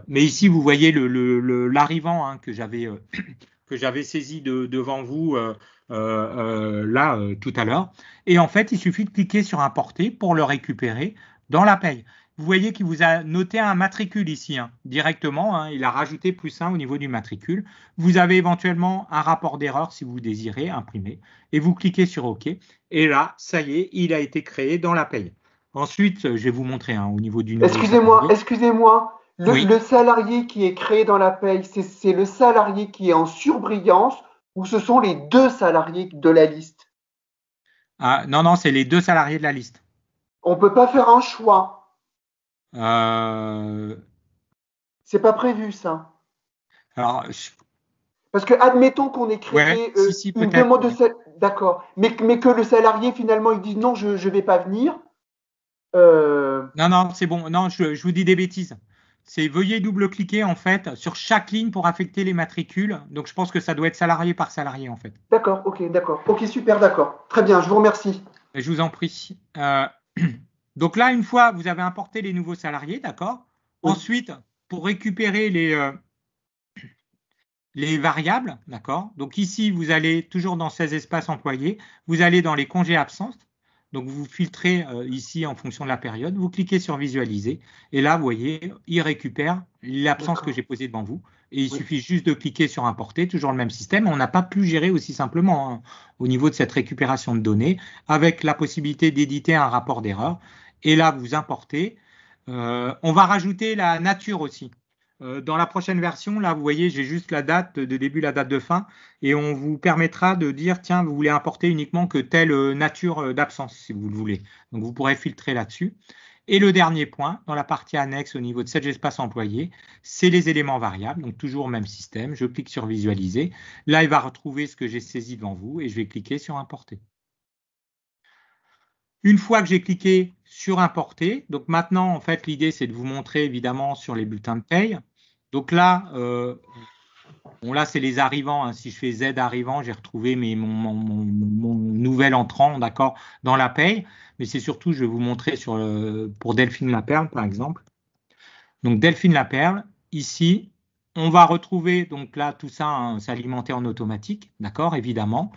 S1: Mais ici, vous voyez l'arrivant hein, que j'avais saisi devant vous tout à l'heure. Et en fait, il suffit de cliquer sur importer pour le récupérer dans la paye. Vous voyez qu'il vous a noté un matricule ici, hein, directement. Hein, il a rajouté +1 au niveau du matricule. Vous avez éventuellement un rapport d'erreur si vous désirez imprimer. Et vous cliquez sur OK. Et là, ça y est, il a été créé dans la paye. Ensuite, je vais vous montrer hein, au niveau du nouveau.
S3: Excusez-moi.
S1: Oui.
S3: Le salarié qui est créé dans la paye, c'est le salarié qui est en surbrillance ou ce sont les 2 salariés de la liste?
S1: Ah, non, c'est les 2 salariés de la liste.
S3: On ne peut pas faire un choix. C'est pas prévu ça.
S1: Alors,
S3: parce que admettons qu'on ait créé une demande de d'accord, mais que le salarié finalement il dise non, je ne vais pas venir.
S1: Non, c'est bon. Non, je vous dis des bêtises. C'est veuillez double-cliquer en fait sur chaque ligne pour affecter les matricules. Donc je pense que ça doit être salarié par salarié en fait.
S3: D'accord, ok, super, d'accord. Très bien, je vous remercie.
S1: Je vous en prie. Donc là, une fois vous avez importé les nouveaux salariés, d'accord. Oui. Ensuite, pour récupérer les variables, d'accord. Donc ici, vous allez toujours dans ces espaces employés, vous allez dans les congés absences. Donc, vous filtrez ici en fonction de la période, vous cliquez sur visualiser et là, vous voyez, il récupère l'absence que j'ai posée devant vous et il suffit juste de cliquer sur importer, toujours le même système. On n'a pas pu gérer aussi simplement hein, au niveau de cette récupération de données avec la possibilité d'éditer un rapport d'erreur et là, vous importez. On va rajouter la nature aussi. Dans la prochaine version, là, vous voyez, j'ai juste la date de début, la date de fin, et on vous permettra de dire, tiens, vous voulez importer uniquement que telle nature d'absence, si vous le voulez. Donc, vous pourrez filtrer là-dessus. Et le dernier point, dans la partie annexe au niveau de cet espace employé, c'est les éléments variables, donc toujours même système. Je clique sur visualiser. Là, il va retrouver ce que j'ai saisi devant vous, et je vais cliquer sur importer. Une fois que j'ai cliqué sur importer, donc maintenant, en fait, l'idée, c'est de vous montrer évidemment sur les bulletins de paye. Donc là, là c'est les arrivants. Hein. Si je fais Z arrivant, j'ai retrouvé mon nouvel entrant, d'accord, dans la paye. Mais c'est surtout, je vais vous montrer pour Delphine Laperle, par exemple. Donc Delphine Laperle, ici, on va retrouver, donc là, tout ça, hein, s'alimenter en automatique, d'accord, évidemment.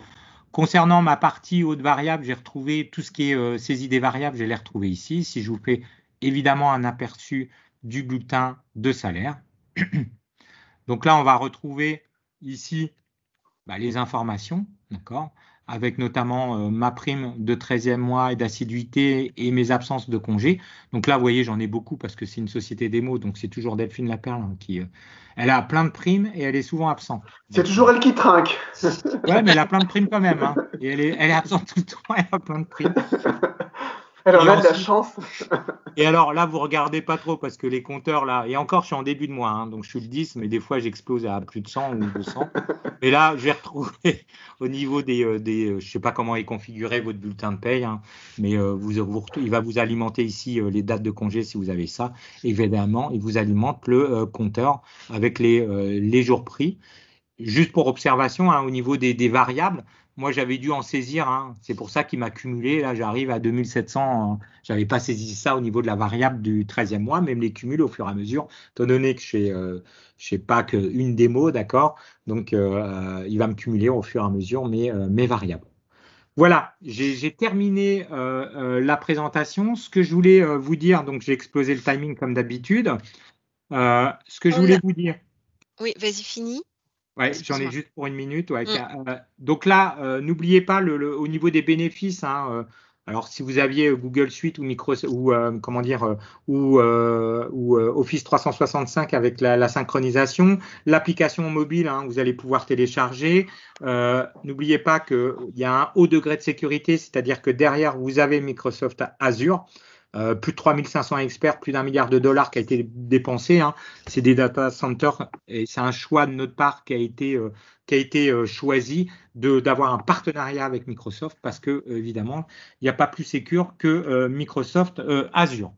S1: Concernant ma partie haute variable, j'ai retrouvé tout ce qui est saisie des variables, je l'ai retrouvé ici. Si je vous fais évidemment un aperçu du bulletin de salaire. Donc là, on va retrouver ici les informations, d'accord, avec notamment ma prime de 13e mois et d'assiduité et mes absences de congé. Donc là, vous voyez, j'en ai beaucoup parce que c'est une société démo, donc c'est toujours Delphine Laperle hein, qui... elle a plein de primes et elle est souvent absente.
S3: C'est toujours elle qui trinque.
S1: Ouais, mais elle a plein de primes quand même. Hein. Et elle est absente tout le temps, elle a plein de primes.
S3: Elle en a de la chance.
S1: Et alors là, vous ne regardez pas trop parce que les compteurs, là, et encore, je suis en début de mois, hein, donc je suis le 10, mais des fois, j'explose à plus de 100 ou 200. Et là, j'ai retrouvé au niveau des je ne sais pas comment est configuré votre bulletin de paye, hein, mais il va vous alimenter ici les dates de congé si vous avez ça. Évidemment, il vous alimente le compteur avec les jours pris. Juste pour observation, hein, au niveau des variables, moi j'avais dû en saisir, hein, c'est pour ça qu'il m'a cumulé, là j'arrive à 2700, je n'avais pas saisi ça au niveau de la variable du 13e mois, mais me les cumule au fur et à mesure, étant donné que je sais pas qu'une démo, d'accord, donc il va me cumuler au fur et à mesure mes variables. Voilà, j'ai terminé la présentation. Ce que je voulais vous dire, donc j'ai explosé le timing comme d'habitude. Ce que je voulais vous dire,
S2: Oui, vas-y, finis.
S1: ouais, j'en ai
S2: Excuse-moi.
S1: juste pour une minute. Ouais,
S2: Mm.
S1: donc là, n'oubliez pas au niveau des bénéfices. Alors, si vous aviez Google Suite ou Microsoft ou comment dire ou Office 365 avec la synchronisation, l'application mobile, vous allez pouvoir télécharger. N'oubliez pas qu'il y a un haut degré de sécurité, c'est-à-dire que derrière vous avez Microsoft Azure. Plus de 3500 experts, plus d'1 milliard de dollars qui a été dépensé. C'est des data centers et c'est un choix de notre part qui a été choisi d'avoir un partenariat avec Microsoft parce que évidemment il n'y a pas plus sécure que Microsoft Azure.